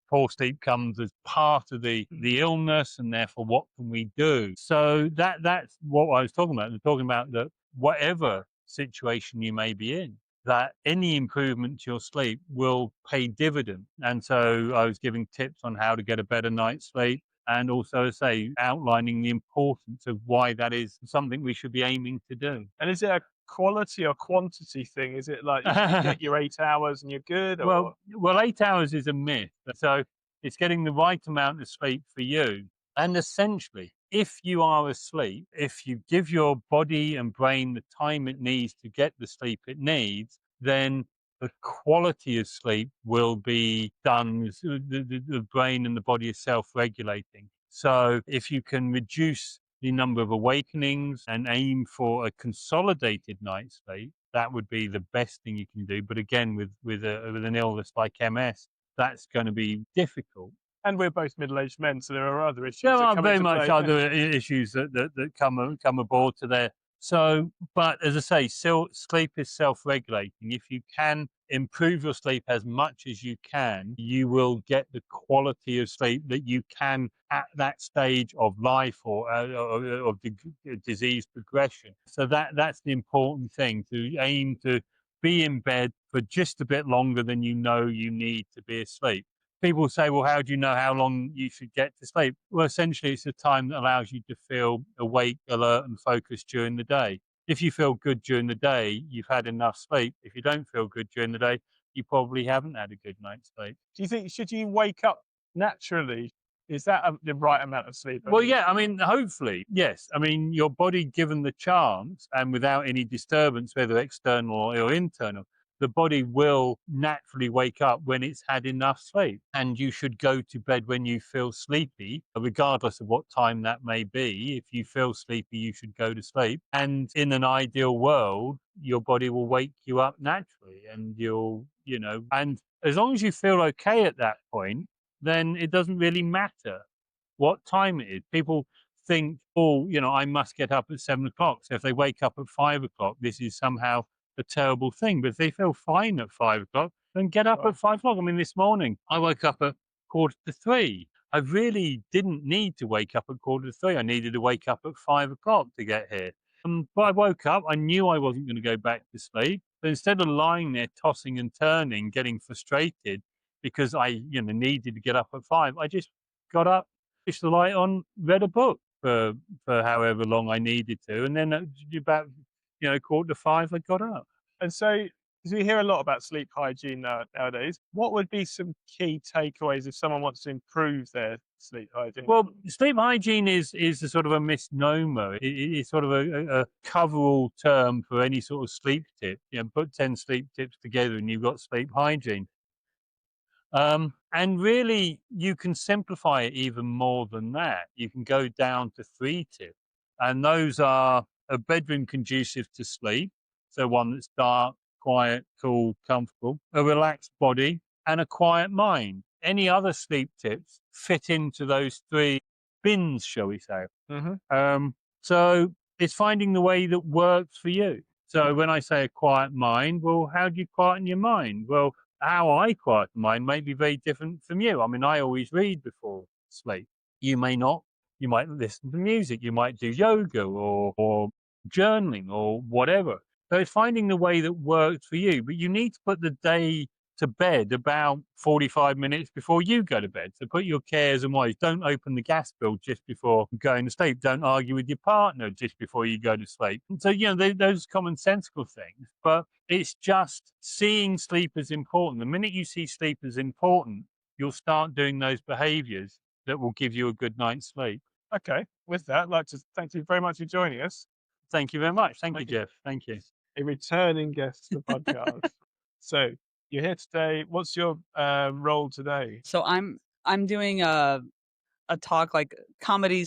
poor sleep comes as part of the illness, and therefore what can we do? So that's what I was talking about. I'm talking about that whatever situation you may be in, that any improvement to your sleep will pay dividend. And so I was giving tips on how to get a better night's sleep, and also, outlining the importance of why that is something we should be aiming to do. And is it a quality or quantity thing? Is it like you get your 8 hours and you're good? Well, 8 hours is a myth. So it's getting the right amount of sleep for you. And essentially, if you are asleep, if you give your body and brain the time it needs to get the sleep it needs, then the quality of sleep will be done. The brain and the body is self-regulating. So if you can reduce the number of awakenings and aim for a consolidated night's sleep, that would be the best thing you can do. But again, with an illness like MS, that's going to be difficult. And we're both middle-aged men, so there are other issues. There that are come very into much play. other issues that come aboard to there. So, but as I say, sleep is self-regulating. If you can improve your sleep as much as you can, you will get the quality of sleep that you can at that stage of life or of the disease progression. So that's the important thing, to aim to be in bed for just a bit longer than you know you need to be asleep. People say, well, how do you know how long you should get to sleep? Well, essentially, it's the time that allows you to feel awake, alert, and focused during the day. If you feel good during the day, you've had enough sleep. If you don't feel good during the day, you probably haven't had a good night's sleep. Do you think, should you wake up naturally? Is that the right amount of sleep? Well, yeah, I mean, hopefully, yes. I mean, your body, given the chance and without any disturbance, whether external or internal, the body will naturally wake up when it's had enough sleep. And you should go to bed when you feel sleepy, regardless of what time that may be. If you feel sleepy, you should go to sleep. And in an ideal world, your body will wake you up naturally, and and as long as you feel okay at that point, then it doesn't really matter what time it is. People think, oh, I must get up at 7 o'clock. So if they wake up at 5 o'clock, this is somehow a terrible thing. But if they feel fine at 5 o'clock, then get up at 5 o'clock. I mean, this morning I woke up at 2:45. I really didn't need to wake up at 2:45. I needed to wake up at 5 o'clock to get here. But I woke up, I knew I wasn't going to go back to sleep. But instead of lying there tossing and turning, getting frustrated because I needed to get up at 5, I just got up, switched the light on, read a book for however long I needed to, and then about 4:45 I got up. And so, because we hear a lot about sleep hygiene nowadays, what would be some key takeaways if someone wants to improve their sleep hygiene? Well, sleep hygiene is a sort of a misnomer. It's sort of a coverall term for any sort of sleep tip. Put 10 sleep tips together and you've got sleep hygiene. And really, you can simplify it even more than that. You can go down to 3 tips, and those are a bedroom conducive to sleep, so one that's dark, quiet, cool, comfortable, a relaxed body, and a quiet mind. Any other sleep tips fit into those 3 bins, shall we say. So it's finding the way that works for you. So when I say a quiet mind, well, how do you quieten your mind? Well, how I quieten mine may be very different from you. I mean, I always read before sleep. You may not. You might listen to music. You might do yoga or journaling or whatever. So it's finding the way that works for you. But you need to put the day to bed about 45 minutes before you go to bed. So put your cares and worries. Don't open the gas bill just before going to sleep. Don't argue with your partner just before you go to sleep. And so, those commonsensical things. But it's just seeing sleep as important. The minute you see sleep as important, you'll start doing those behaviors that will give you a good night's sleep. Okay. With that, I'd like to thank you very much for joining us. Thank you very much. Thank you, Geoff. Thank you. A returning guest to the podcast. So you're here today. What's your role today? So I'm doing a talk, like comedy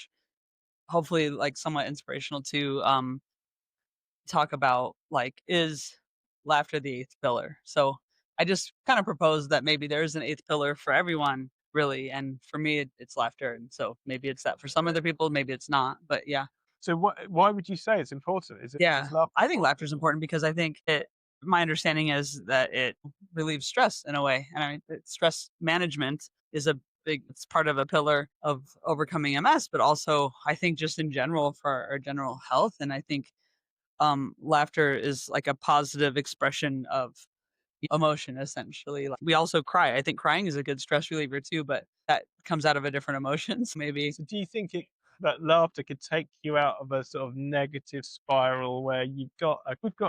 / hopefully like somewhat inspirational to talk about, like, is laughter the 8th pillar. So I just kind of propose that maybe there is an 8th pillar for everyone, really, and for me it's laughter, and so maybe it's that for some other people, maybe it's not, but yeah. So why would you say it's important? Is laughter I think laughter is important because I think my understanding is that it relieves stress in a way. And I mean, stress management is it's part of a pillar of overcoming MS, but also I think just in general for our general health. And I think laughter is like a positive expression of emotion, essentially. Like, we also cry. I think crying is a good stress reliever too, but that comes out of a different emotion. So maybe. So do you think that laughter could take you out of a sort of negative spiral where we've got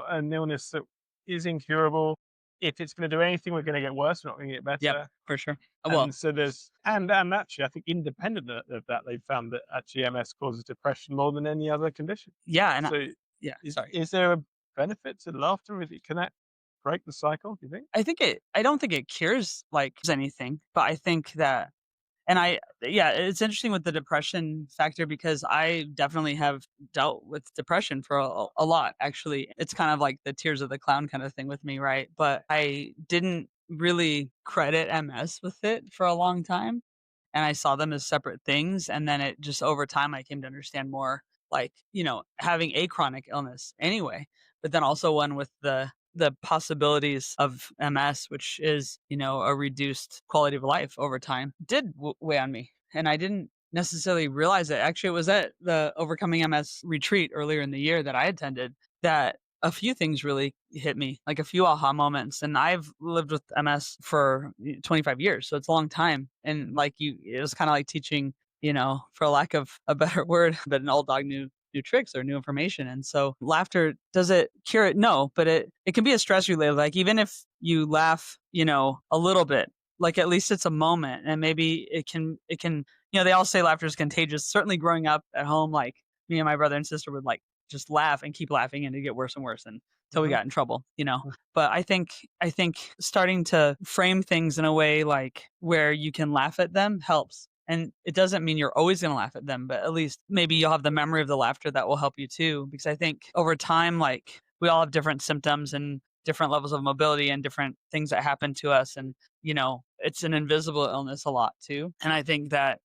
an illness that is incurable? If it's going to do anything, we're going to get worse. We're not going to get better. Yeah, for sure. And so and actually, I think independent of that, they've found that actually MS causes depression more than any other condition. Yeah, and so sorry. Is there a benefit to laughter? Is it connect? break the cycle, do you think? I don't think it cures like anything, but I think that, it's interesting with the depression factor because I definitely have dealt with depression for a lot, actually. It's kind of like the tears of the clown kind of thing with me, right? But I didn't really credit MS with it for a long time. And I saw them as separate things. And then it just over time, I came to understand more like, having a chronic illness anyway, but then also one with the possibilities of MS, which is, a reduced quality of life over time, did weigh on me. And I didn't necessarily realize it. Actually, it was at the Overcoming MS retreat earlier in the year that I attended that a few things really hit me, like a few aha moments. And I've lived with MS for 25 years. So it's a long time. And it was kind of like teaching, for lack of a better word, but an old dog knew new tricks or new information. And so laughter, does it cure it? No, but it can be a stress reliever. Like even if you laugh, a little bit, like at least it's a moment and maybe it can, they all say laughter is contagious. Certainly growing up at home, like me and my brother and sister would like just laugh and keep laughing and it'd get worse and worse until we got in trouble, But I think starting to frame things in a way like where you can laugh at them helps. And it doesn't mean you're always going to laugh at them, but at least maybe you'll have the memory of the laughter that will help you too. Because I think over time, like we all have different symptoms and different levels of mobility and different things that happen to us. And, it's an invisible illness a lot too. And I think that,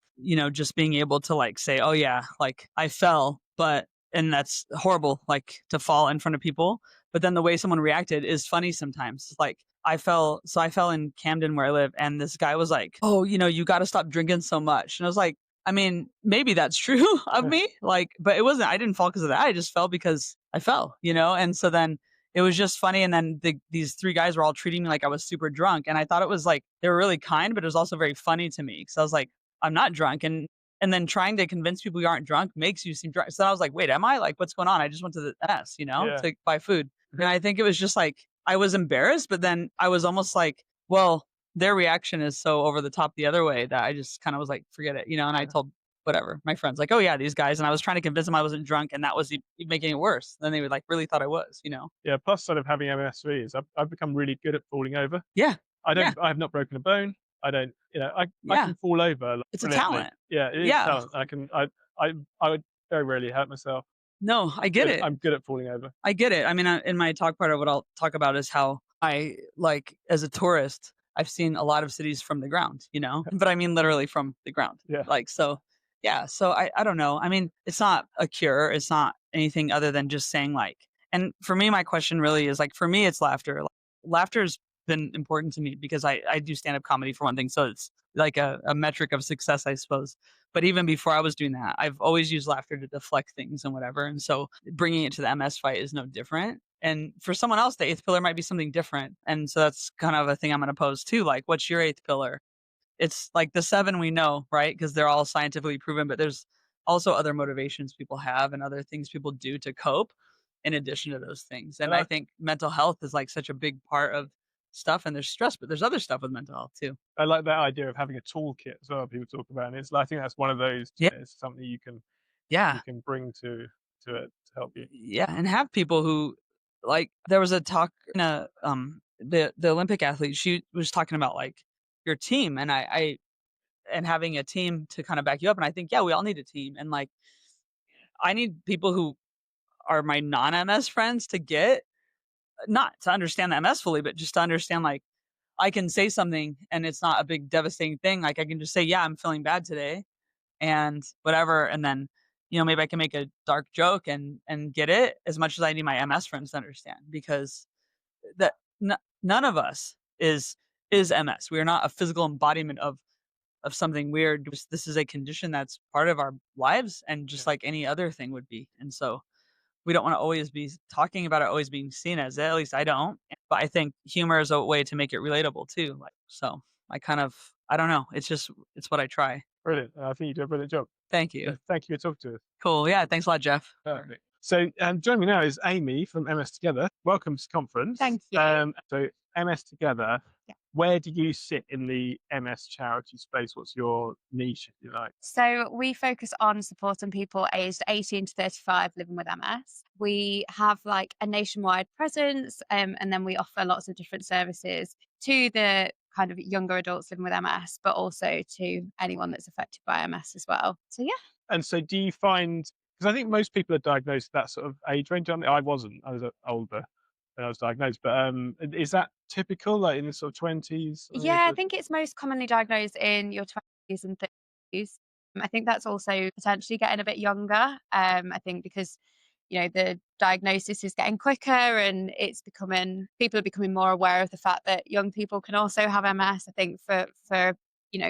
just being able to like say, oh yeah, like I fell, and that's horrible, like to fall in front of people. But then the way someone reacted is funny sometimes. Like I fell in Camden where I live, and this guy was like, oh, you got to stop drinking so much. And I was like, I mean, maybe that's true of me. Like, but it wasn't, I didn't fall because of that. I just fell because I fell, And so then it was just funny. And then these three guys were all treating me like I was super drunk. And I thought it was like, they were really kind, but it was also very funny to me. Cause I was like, I'm not drunk. And then trying to convince people you aren't drunk makes you seem drunk. So I was like, wait, am I? Like, what's going on? I just went to the S, to buy food. And I think it was just like, I was embarrassed, but then I was almost like, well, their reaction is so over the top the other way that I just kind of was like, forget it, and I told whatever, my friends like, oh yeah, these guys. And I was trying to convince them I wasn't drunk and that was making it worse. Then they would like really thought I was, Yeah. Plus sort of having MSV is I've become really good at falling over. Yeah. I have not broken a bone. I don't, I can fall over. It's a talent. Yeah. It is talent. I would very rarely hurt myself. No, I get it. I'm good at falling over. I get it. I mean, in my talk part of what I'll talk about is how I like as a tourist, I've seen a lot of cities from the ground, but I mean, literally from the ground. Yeah. Like, so yeah. So I don't know. I mean, it's not a cure. It's not anything other than just saying like, and for me, my question really is like, for me, it's laughter. Laughter's been important to me because I do stand-up comedy for one thing. So it's like a metric of success, I suppose. But even before I was doing that, I've always used laughter to deflect things and whatever. And so bringing it to the MS fight is no different. And for someone else, the eighth pillar might be something different. And so that's kind of a thing I'm going to pose too. Like, what's your eighth pillar? It's like the 7 we know, right? Because they're all scientifically proven, but there's also other motivations people have and other things people do to cope in addition to those things. And I think mental health is like such a big part of stuff, and there's stress, but there's other stuff with mental health too. I like that idea of having a toolkit as well. People talk about, and I think that's one of those. Yeah. It's something you can bring to it to help you. Yeah, and have people who like. There was a talk in the Olympic athlete. She was talking about like your team, and I and having a team to kind of back you up. And I think we all need a team, and like I need people who are my non-MS friends to get. Not to understand the MS fully, but just to understand, like, I can say something and it's not a big devastating thing. Like I can just say, yeah, I'm feeling bad today and whatever. And then, maybe I can make a dark joke and get it as much as I need my MS friends to understand, because none of us is MS. We are not a physical embodiment of something weird. This is a condition that's part of our lives and just like any other thing would be. And so we don't want to always be talking about it, always being seen as it. At least I don't. But I think humor is a way to make it relatable too. Like, so I don't know. It's what I try. Brilliant. I think you do a brilliant job. Thank you. Thank you for talking to us. Cool. Yeah. Thanks a lot, Geoff. Perfect. So joining me now is Amy from MS Together. Welcome to the conference. Thank you. So MS Together, Where do you sit in the MS charity space? What's your niche, if you like? So we focus on supporting people aged 18 to 35 living with MS. We have like a nationwide presence, and then we offer lots of different services to the kind of younger adults living with MS, but also to anyone that's affected by MS as well. So yeah. And so do you find, because I think most people are diagnosed at that sort of age range, aren't they? I wasn't. I was older when I was diagnosed. But is that typical, like in the sort of 20s? Yeah, I think it's most commonly diagnosed in your 20s and 30s. I think that's also potentially getting a bit younger. I think because, the diagnosis is getting quicker and people are becoming more aware of the fact that young people can also have MS. I think for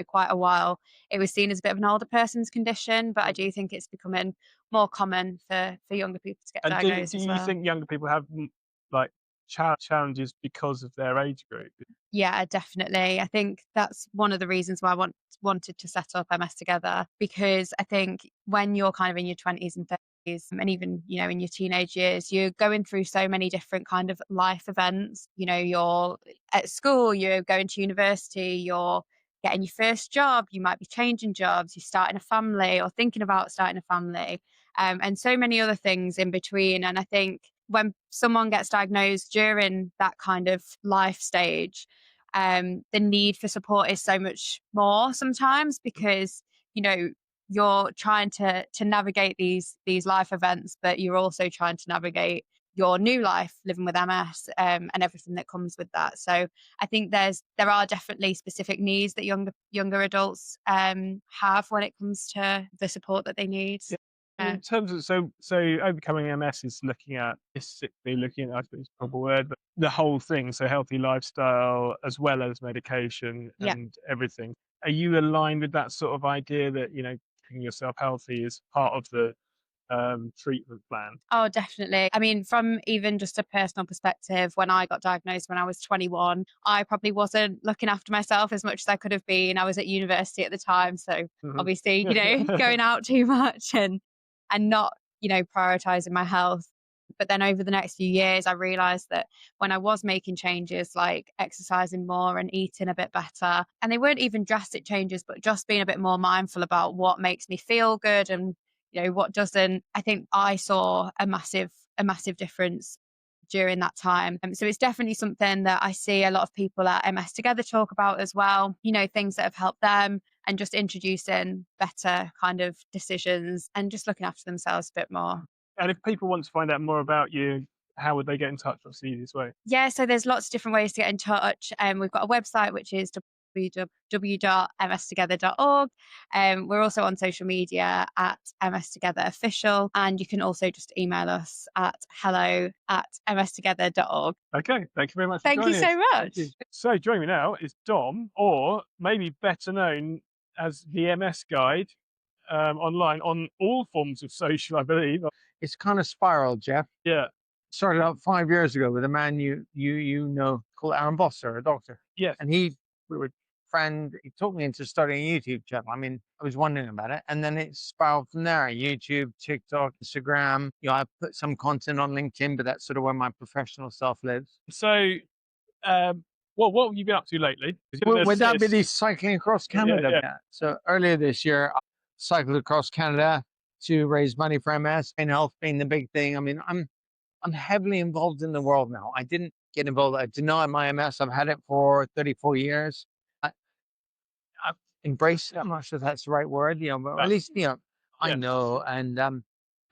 quite a while, it was seen as a bit of an older person's condition, but I do think it's becoming more common for younger people to get And diagnosed do as you well. think younger people have like challenges because of their age group? Yeah, definitely. I think that's one of the reasons why I wanted to set up MS Together, because I think when you're kind of in your 20s and 30s and even, in your teenage years, you're going through so many different kind of life events. You're at school, you're going to university, you're getting your first job, you might be changing jobs, you're starting a family or thinking about starting a family, and so many other things in between. And I think when someone gets diagnosed during that kind of life stage, the need for support is so much more sometimes, because you're trying to navigate these life events, but you're also trying to navigate your new life living with MS, and everything that comes with that. So I think there are definitely specific needs that younger adults have when it comes to the support that they need. In terms of so overcoming MS is looking at, I suppose it's the proper word, but the whole thing. So healthy lifestyle as well as medication and everything. Are you aligned with that sort of idea that keeping yourself healthy is part of the treatment plan? Oh, definitely. I mean, from even just a personal perspective, when I got diagnosed when I was 21, I probably wasn't looking after myself as much as I could have been. I was at university at the time, so obviously, going out too much and not, prioritizing my health. But then over the next few years, I realized that when I was making changes like exercising more and eating a bit better, and they weren't even drastic changes, but just being a bit more mindful about what makes me feel good and what doesn't, I think I saw a massive difference during that time. So it's definitely something that I see a lot of people at MS Together talk about as well, things that have helped them, and just introducing better kind of decisions and just looking after themselves a bit more. And if people want to find out more about you, how would they get in touch? What's the easiest way? Yeah, so there's lots of different ways to get in touch. We've got a website, which is www.mstogether.org. We're also on social media at MS Together Official, and you can also just email us at hello@mstogether.org. Okay, thank you very much. Thank you so much. So joining me now is Dom, or maybe better known as the MS Guide, online on all forms of social, I believe. It's kind of spiraled, Geoff. Yeah. Started out 5 years ago with a man you know called Aaron Bosser, a doctor. Yes. And we were friend. He took me into starting a YouTube channel. I mean, I was wondering about it, and then it spiraled from there. YouTube, TikTok, Instagram. I put some content on LinkedIn, but that's sort of where my professional self lives. So, what have you been up to lately? Would that be the cycling across Canada? Yeah. So earlier this year, I cycled across Canada to raise money for MS and health being the big thing. I mean, I'm heavily involved in the world now. I didn't get involved. I denied my MS. I've had it for 34 years. I've embraced it. I'm not sure if that's the right word, but at least, I know. And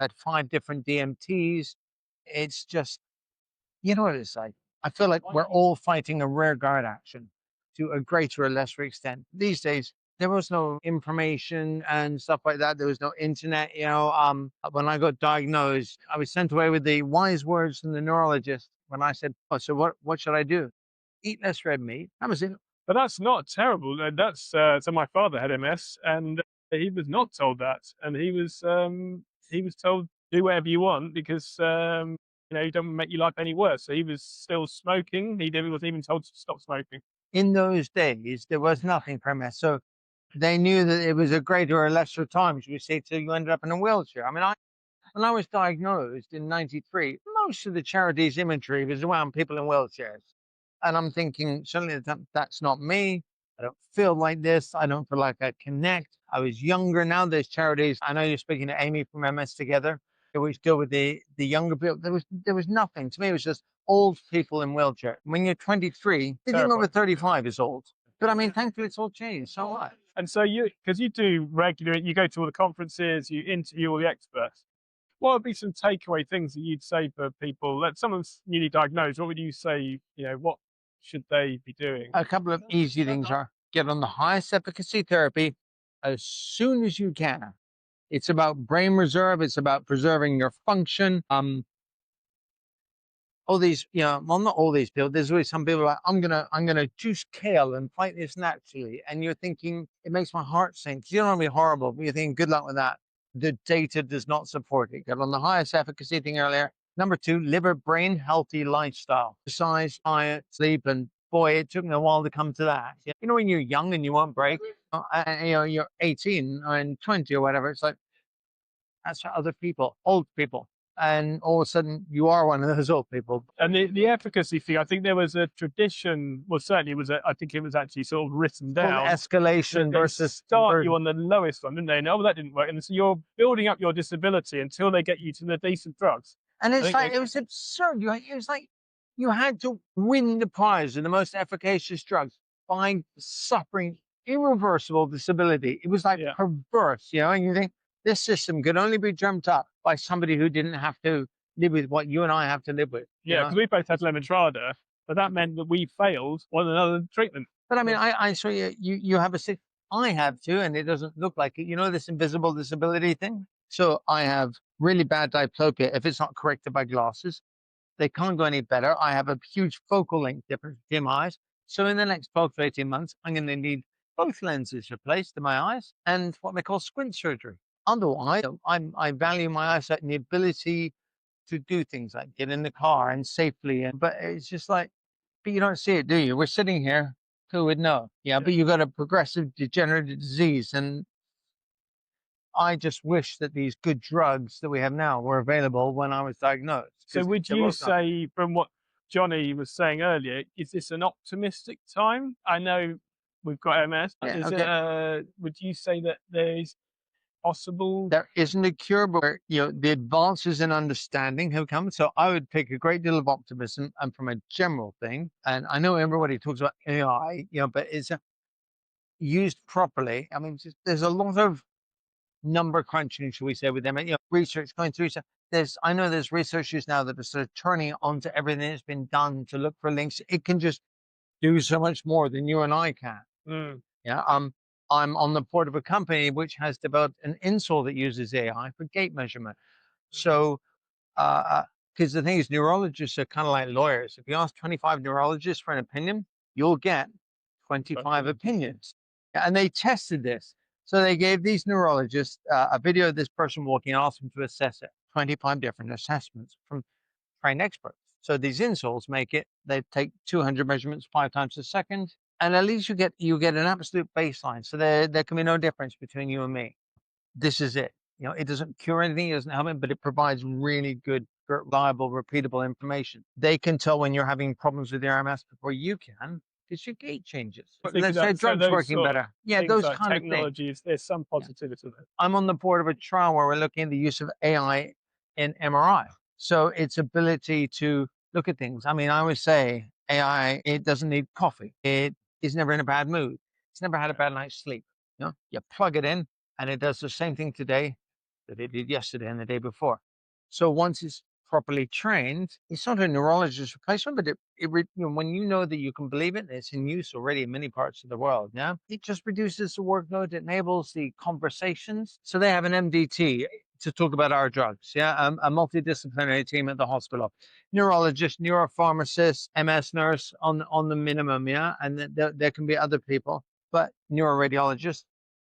had 5 different DMTs. It's just, you know what it's like. I feel like we're all fighting a rear guard action to a greater or lesser extent. These days, there was no information and stuff like that. There was no internet, When I got diagnosed, I was sent away with the wise words from the neurologist when I said, "Oh, so what should I do? Eat less red meat." That was it. But that's not terrible. That's so my father had MS, and he was not told that, and he was told do whatever you want because you don't make your life any worse. So he was still smoking. He wasn't even told to stop smoking. In those days, there was nothing for MS, so they knew that it was a greater or lesser time, should we say, till you ended up in a wheelchair. I mean, when I was diagnosed in '93, most of the charity's imagery was around people in wheelchairs. And I'm thinking, certainly that's not me. I don't feel like this. I don't feel like I connect. I was younger. Now there's charities. I know you're speaking to Amy from MS Together, which deal with the younger people. There was nothing. To me, it was just old people in wheelchairs. When you're 23, anything over 35 is old. But I mean, thankfully, it's all changed. So what? And so because you do regular, you go to all the conferences, you interview all the experts. What would be some takeaway things that you'd say for people? That someone's newly diagnosed, what would you say? What should they be doing? A couple of easy things are get on the highest efficacy therapy as soon as you can. It's about brain reserve. It's about preserving your function. All these, well, not all these people. There's always some people like, I'm gonna juice kale and fight this naturally. And you're thinking, it makes my heart sink. You don't want to be horrible, but you're thinking, good luck with that. The data does not support it. Get on the highest efficacy thing earlier. Number 2, live a brain healthy lifestyle. Exercise, diet, sleep, and boy, it took me a while to come to that. When you're young and you won't break, you're 18 and 20 or whatever. It's like, that's for other people, old people. And all of a sudden, you are one of those old people. And the efficacy thing, I think there was a tradition. Well, certainly I think it was actually sort of written down. Escalation versus start you on the lowest one, didn't they? No, that didn't work. And so you're building up your disability until they get you to the decent drugs. And it's like it was absurd. It was like you had to win the prize of the most efficacious drugs by suffering irreversible disability. It was like perverse, and you think this system could only be dreamt up by somebody who didn't have to live with what you and I have to live with. Yeah, because we both had Lemontrada, but that meant that we failed one another treatment. But I mean, I saw you have I have too, and it doesn't look like it. This invisible disability thing. So I have really bad diplopia. If it's not corrected by glasses, they can't go any better. I have a huge focal length difference between my eyes. So in the next 12 to 18 months, I'm going to need both lenses replaced in my eyes and what they call squint surgery. Otherwise, I value my eyesight and the ability to do things like get in the car and safely. But it's just like, but you don't see it, do you? We're sitting here, who would know? Yeah, but you've got a progressive degenerative disease. And I just wish that these good drugs that we have now were available when I was diagnosed. So would you say, from what Johnny was saying earlier, is this an optimistic time? I know we've got MS. But would you say that there is possible? There isn't a cure, but the advances in understanding have come. So I would pick a great deal of optimism, and from a general thing. And I know everybody talks about AI, but it's used properly. I mean, there's a lot of number crunching, should we say, with them. Research going through. So I know there's researchers now that are sort of turning it onto everything that's been done to look for links. It can just do so much more than you and I can. Yeah. I'm on the board of a company which has developed an insole that uses AI for gait measurement. So, because the thing is, neurologists are kind of like lawyers. If you ask 25 neurologists for an opinion, you'll get 25 opinions. And they tested this. So they gave these neurologists a video of this person walking and asked them to assess it. 25 different assessments from trained experts. So these insoles they take 200 measurements 5 times a second. And at least you get an absolute baseline. So there can be no difference between you and me. This is it. It doesn't cure anything, it doesn't help it, but it provides really good, reliable, repeatable information. They can tell when you're having problems with your MS before you can, because your gait changes. Let's say drugs working better. Yeah, those kind of technologies. There's some positivity to it. I'm on the board of a trial where we're looking at the use of AI in MRI. So its ability to look at things. I mean, I always say AI, it doesn't need coffee. It is never in a bad mood. It's never had a bad night's sleep. You plug it in and it does the same thing today that it did yesterday and the day before. So once it's properly trained, it's not a neurologist replacement, but when you know that you can believe it, it's in use already in many parts of the world. Yeah, it just reduces the workload, it enables the conversations. So they have an MDT to talk about our drugs. Yeah, a multidisciplinary team at the hospital, neurologist, neuropharmacist, MS nurse on the minimum. Yeah, and there can be other people, but neuroradiologist.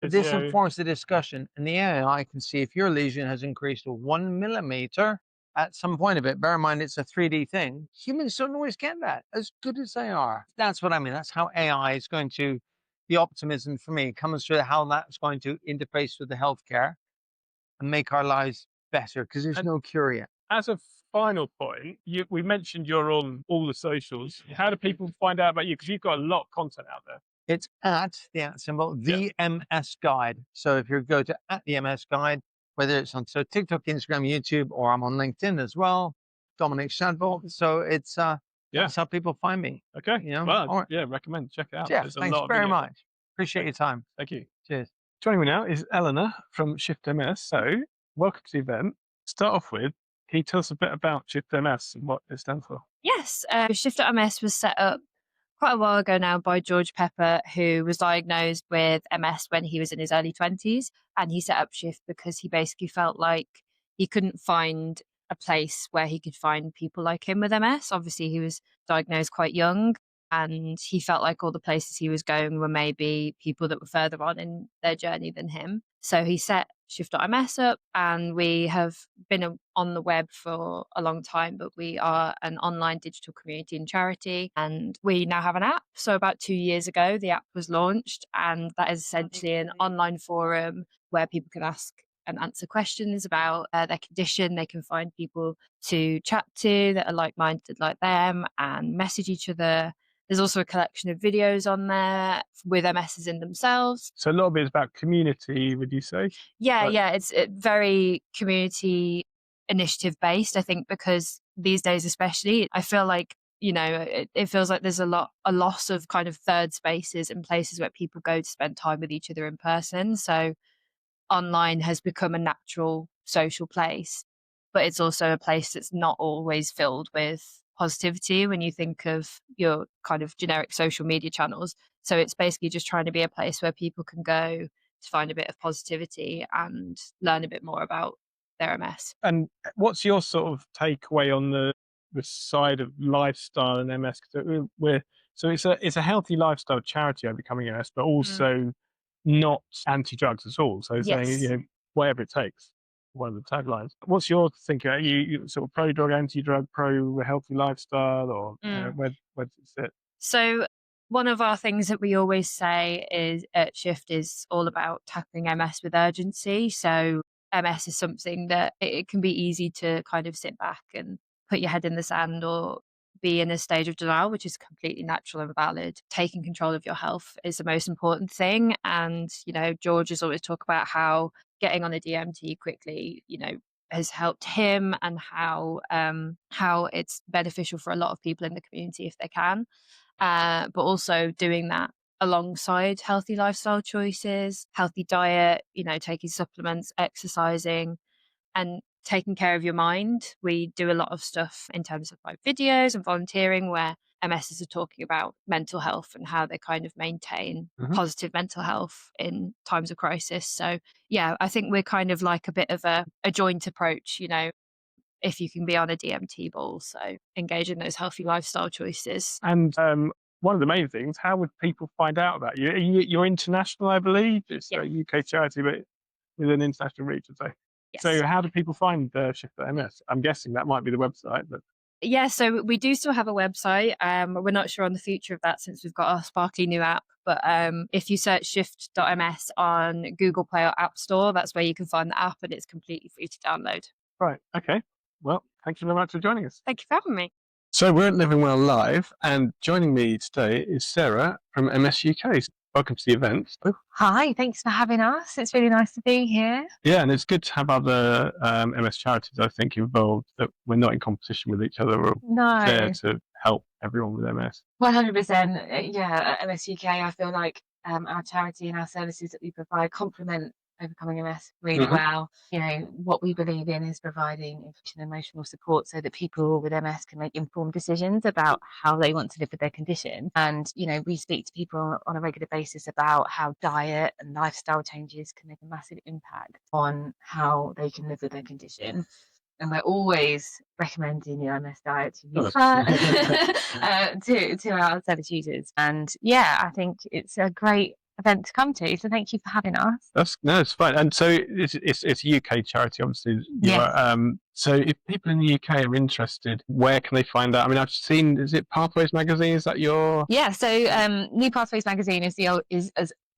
This informs the discussion, and the AI can see if your lesion has increased to 1 millimeter at some point of it. Bear in mind, it's a 3D thing. Humans don't always get that, as good as they are. That's what I mean. That's how AI is going to, the optimism for me comes through how that's going to interface with the healthcare and make our lives better, because there's no cure yet. As a final point, we mentioned you're on all the socials. How do people find out about you? Because you've got a lot of content out there. It's at the symbol, the MS Guide. So if you go to at the MS Guide, whether it's on TikTok, Instagram, YouTube, or I'm on LinkedIn as well, Dominic Shadbolt. So it's that's how people find me. Okay. You know? Well, All right. yeah, recommend. Check it out. Geoff, There's a thanks lot of very videos. much. Appreciate your time. Thank you. Cheers. Joining me now is Eleanor from Shift MS. So, welcome to the event. Start off with, can you tell us a bit about Shift MS and what it stands for? Yes, Shift MS was set up quite a while ago now by George Pepper, who was diagnosed with MS when he was in his early 20s. And he set up Shift because he basically felt like he couldn't find a place where he could find people like him with MS. Obviously, he was diagnosed quite young, and he felt like all the places he was going were maybe people that were further on in their journey than him. So he set Shift.ms up, and we have been on the web for a long time, but we are an online digital community and charity, and we now have an app. So about 2 years ago, the app was launched, and that is essentially an online forum where people can ask and answer questions about their condition. They can find people to chat to that are like-minded like them and message each other. There's also a collection of videos on there with MSs in themselves. So a lot of it is about community, would you say? Yeah, it's very community initiative based, I think, because these days especially, I feel like, you know, it feels like there's a loss of kind of third spaces and places where people go to spend time with each other in person. So online has become a natural social place, but it's also a place that's not always filled with positivity when you think of your kind of generic social media channels. So it's basically just trying to be a place where people can go to find a bit of positivity and learn a bit more about their MS. And what's your sort of takeaway on the side of lifestyle and MS? So it's a healthy lifestyle charity overcoming MS, but also not anti-drugs at all. So saying, you know, whatever it takes. One of the taglines. What's your thinking? Are you sort of pro-drug, anti-drug, pro-healthy lifestyle, or where does it sit? So one of our things that we always say is at Shift is all about tackling MS with urgency. So MS is something that it can be easy to kind of sit back and put your head in the sand or be in a stage of denial, which is completely natural and valid. Taking control of your health is the most important thing. And, you know, George has always talked about how getting on a DMT quickly, you know, has helped him, and how it's beneficial for a lot of people in the community if they can. But also doing that alongside healthy lifestyle choices, healthy diet, you know, taking supplements, exercising, and taking care of your mind. We do a lot of stuff in terms of like videos and volunteering where MSs are talking about mental health and how they kind of maintain positive mental health in times of crisis. So yeah, I think we're kind of like a bit of a joint approach, you know, if you can be on a DMT ball. So engage in those healthy lifestyle choices. And one of the main things, how would people find out about you? You're international, I believe. It's a UK charity, but with an international reach, I'd say. Yes. So how do people find Shift.ms? I'm guessing that might be the website, but yeah, so we do still have a website. We're not sure on the future of that since we've got our sparkly new app. But if you search Shift.ms on Google Play or App Store, that's where you can find the app, and it's completely free to download. Right. Okay. Well, thank you very much for joining us. Thank you for having me. So we're at Living Well Live, and joining me today is Sarah from MS UK. Welcome to the event. Hi, thanks for having us. It's really nice to be here. Yeah, and it's good to have other MS charities, I think, involved, that we're not in competition with each other. We're there to help everyone with MS. 100%. Yeah, at MS UK, I feel like our charity and our services that we provide complement overcoming MS really well. You know, what we believe in is providing emotional support so that people with MS can make informed decisions about how they want to live with their condition. And, you know, we speak to people on a regular basis about how diet and lifestyle changes can make a massive impact on how they can live with their condition. And we're always recommending the MS diet to our service users. And yeah, I think it's a great event to come to. So thank you for having us. It's fine. And so it's a UK charity, obviously. Yes. So if people in the UK are interested, where can they find out? I mean, I've seen, is it Pathways magazine? Is that your? Yeah. So New Pathways magazine is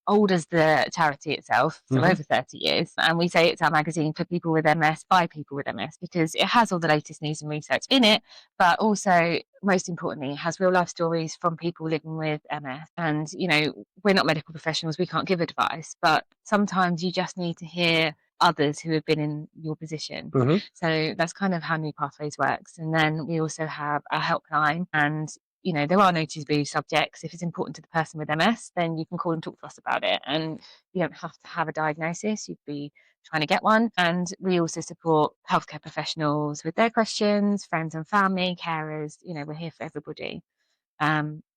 old as the charity itself, so Mhm. over 30 years. And we say it's our magazine for people with MS, by people with MS, because it has all the latest news and research in it, but also, most importantly, it has real life stories from people living with MS. And, you know, we're not medical professionals, we can't give advice, but sometimes you just need to hear others who have been in your position. Mhm. So that's kind of how New Pathways works. And then we also have a helpline, and you know, there are no taboo subjects. If it's important to the person with MS, then you can call and talk to us about it. And you don't have to have a diagnosis. You'd be trying to get one. And we also support healthcare professionals with their questions, friends and family, carers. You know, we're here for everybody.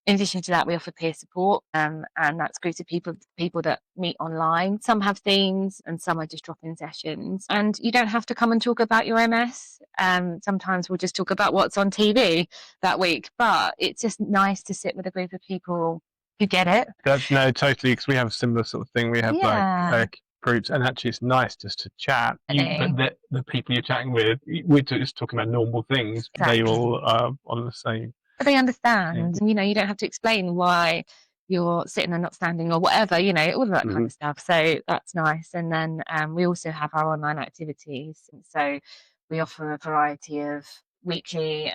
In addition to that, we offer peer support, and that's groups of people that meet online. Some have themes, and some are just drop-in sessions. And you don't have to come and talk about your MS. Sometimes we'll just talk about what's on TV that week. But it's just nice to sit with a group of people who get it. That's no, totally, because we have a similar sort of thing. We have like groups, and actually it's nice just to chat. But the people you're chatting with, we're just talking about normal things. Exactly. They all are on the same. But they understand. You know, you don't have to explain why you're sitting and not standing or whatever, you know, all of that kind of stuff. So that's nice. And then we also have our online activities. And so we offer a variety of weekly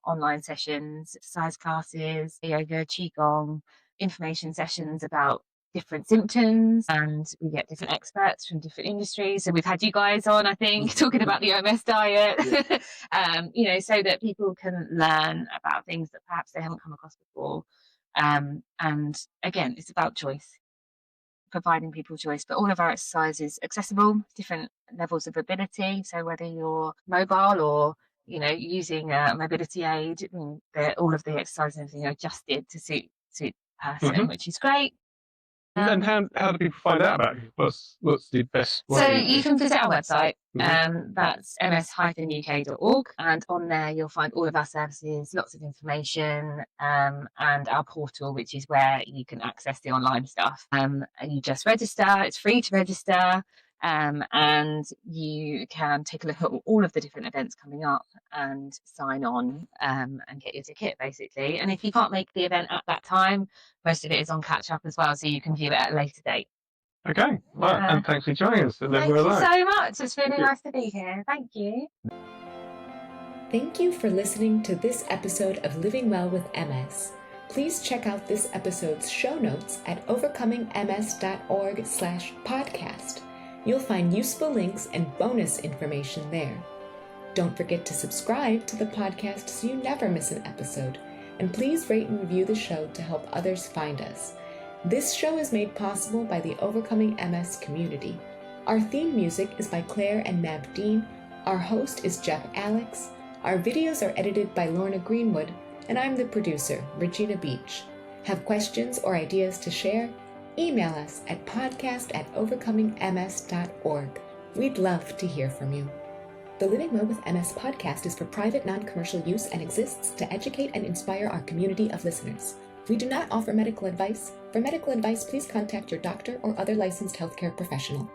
online sessions, exercise classes, yoga, qigong, information sessions about different symptoms, and we get different experts from different industries. So we've had you guys on, I think, talking about the OMS diet, you know, so that people can learn about things that perhaps they haven't come across before. And again, it's about choice, providing people choice. But all of our exercise is accessible, different levels of ability. So whether you're mobile or, you know, using a mobility aid, all of the exercises and everything are adjusted to suit the person, which is great. And how do people find out about you? What's the best way? So you can visit our website, that's ms-uk.org, and on there you'll find all of our services, lots of information, and our portal, which is where you can access the online stuff. And you just register, it's free to register, and you can take a look at all of the different events coming up and sign on and get your ticket, basically. And if you can't make the event at that time, most of it is on catch up as well, so you can view it at a later date. Okay, well, and thanks for joining us. Thank you so much. It's really nice to be here. Thank you. Thank you for listening to this episode of Living Well with MS. Please check out this episode's show notes at overcomingms.org/podcast. You'll find useful links and bonus information there. Don't forget to subscribe to the podcast so you never miss an episode. And please rate and review the show to help others find us. This show is made possible by the Overcoming MS community. Our theme music is by Claire and Nab Dean. Our host is Geoff Allix. Our videos are edited by Lorna Greenwood. And I'm the producer, Regina Beach. Have questions or ideas to share? Email us at podcast@overcomingms.org. We'd love to hear from you. The Living Well with MS podcast is for private, non-commercial use and exists to educate and inspire our community of listeners. We do not offer medical advice. For medical advice, please contact your doctor or other licensed healthcare professional.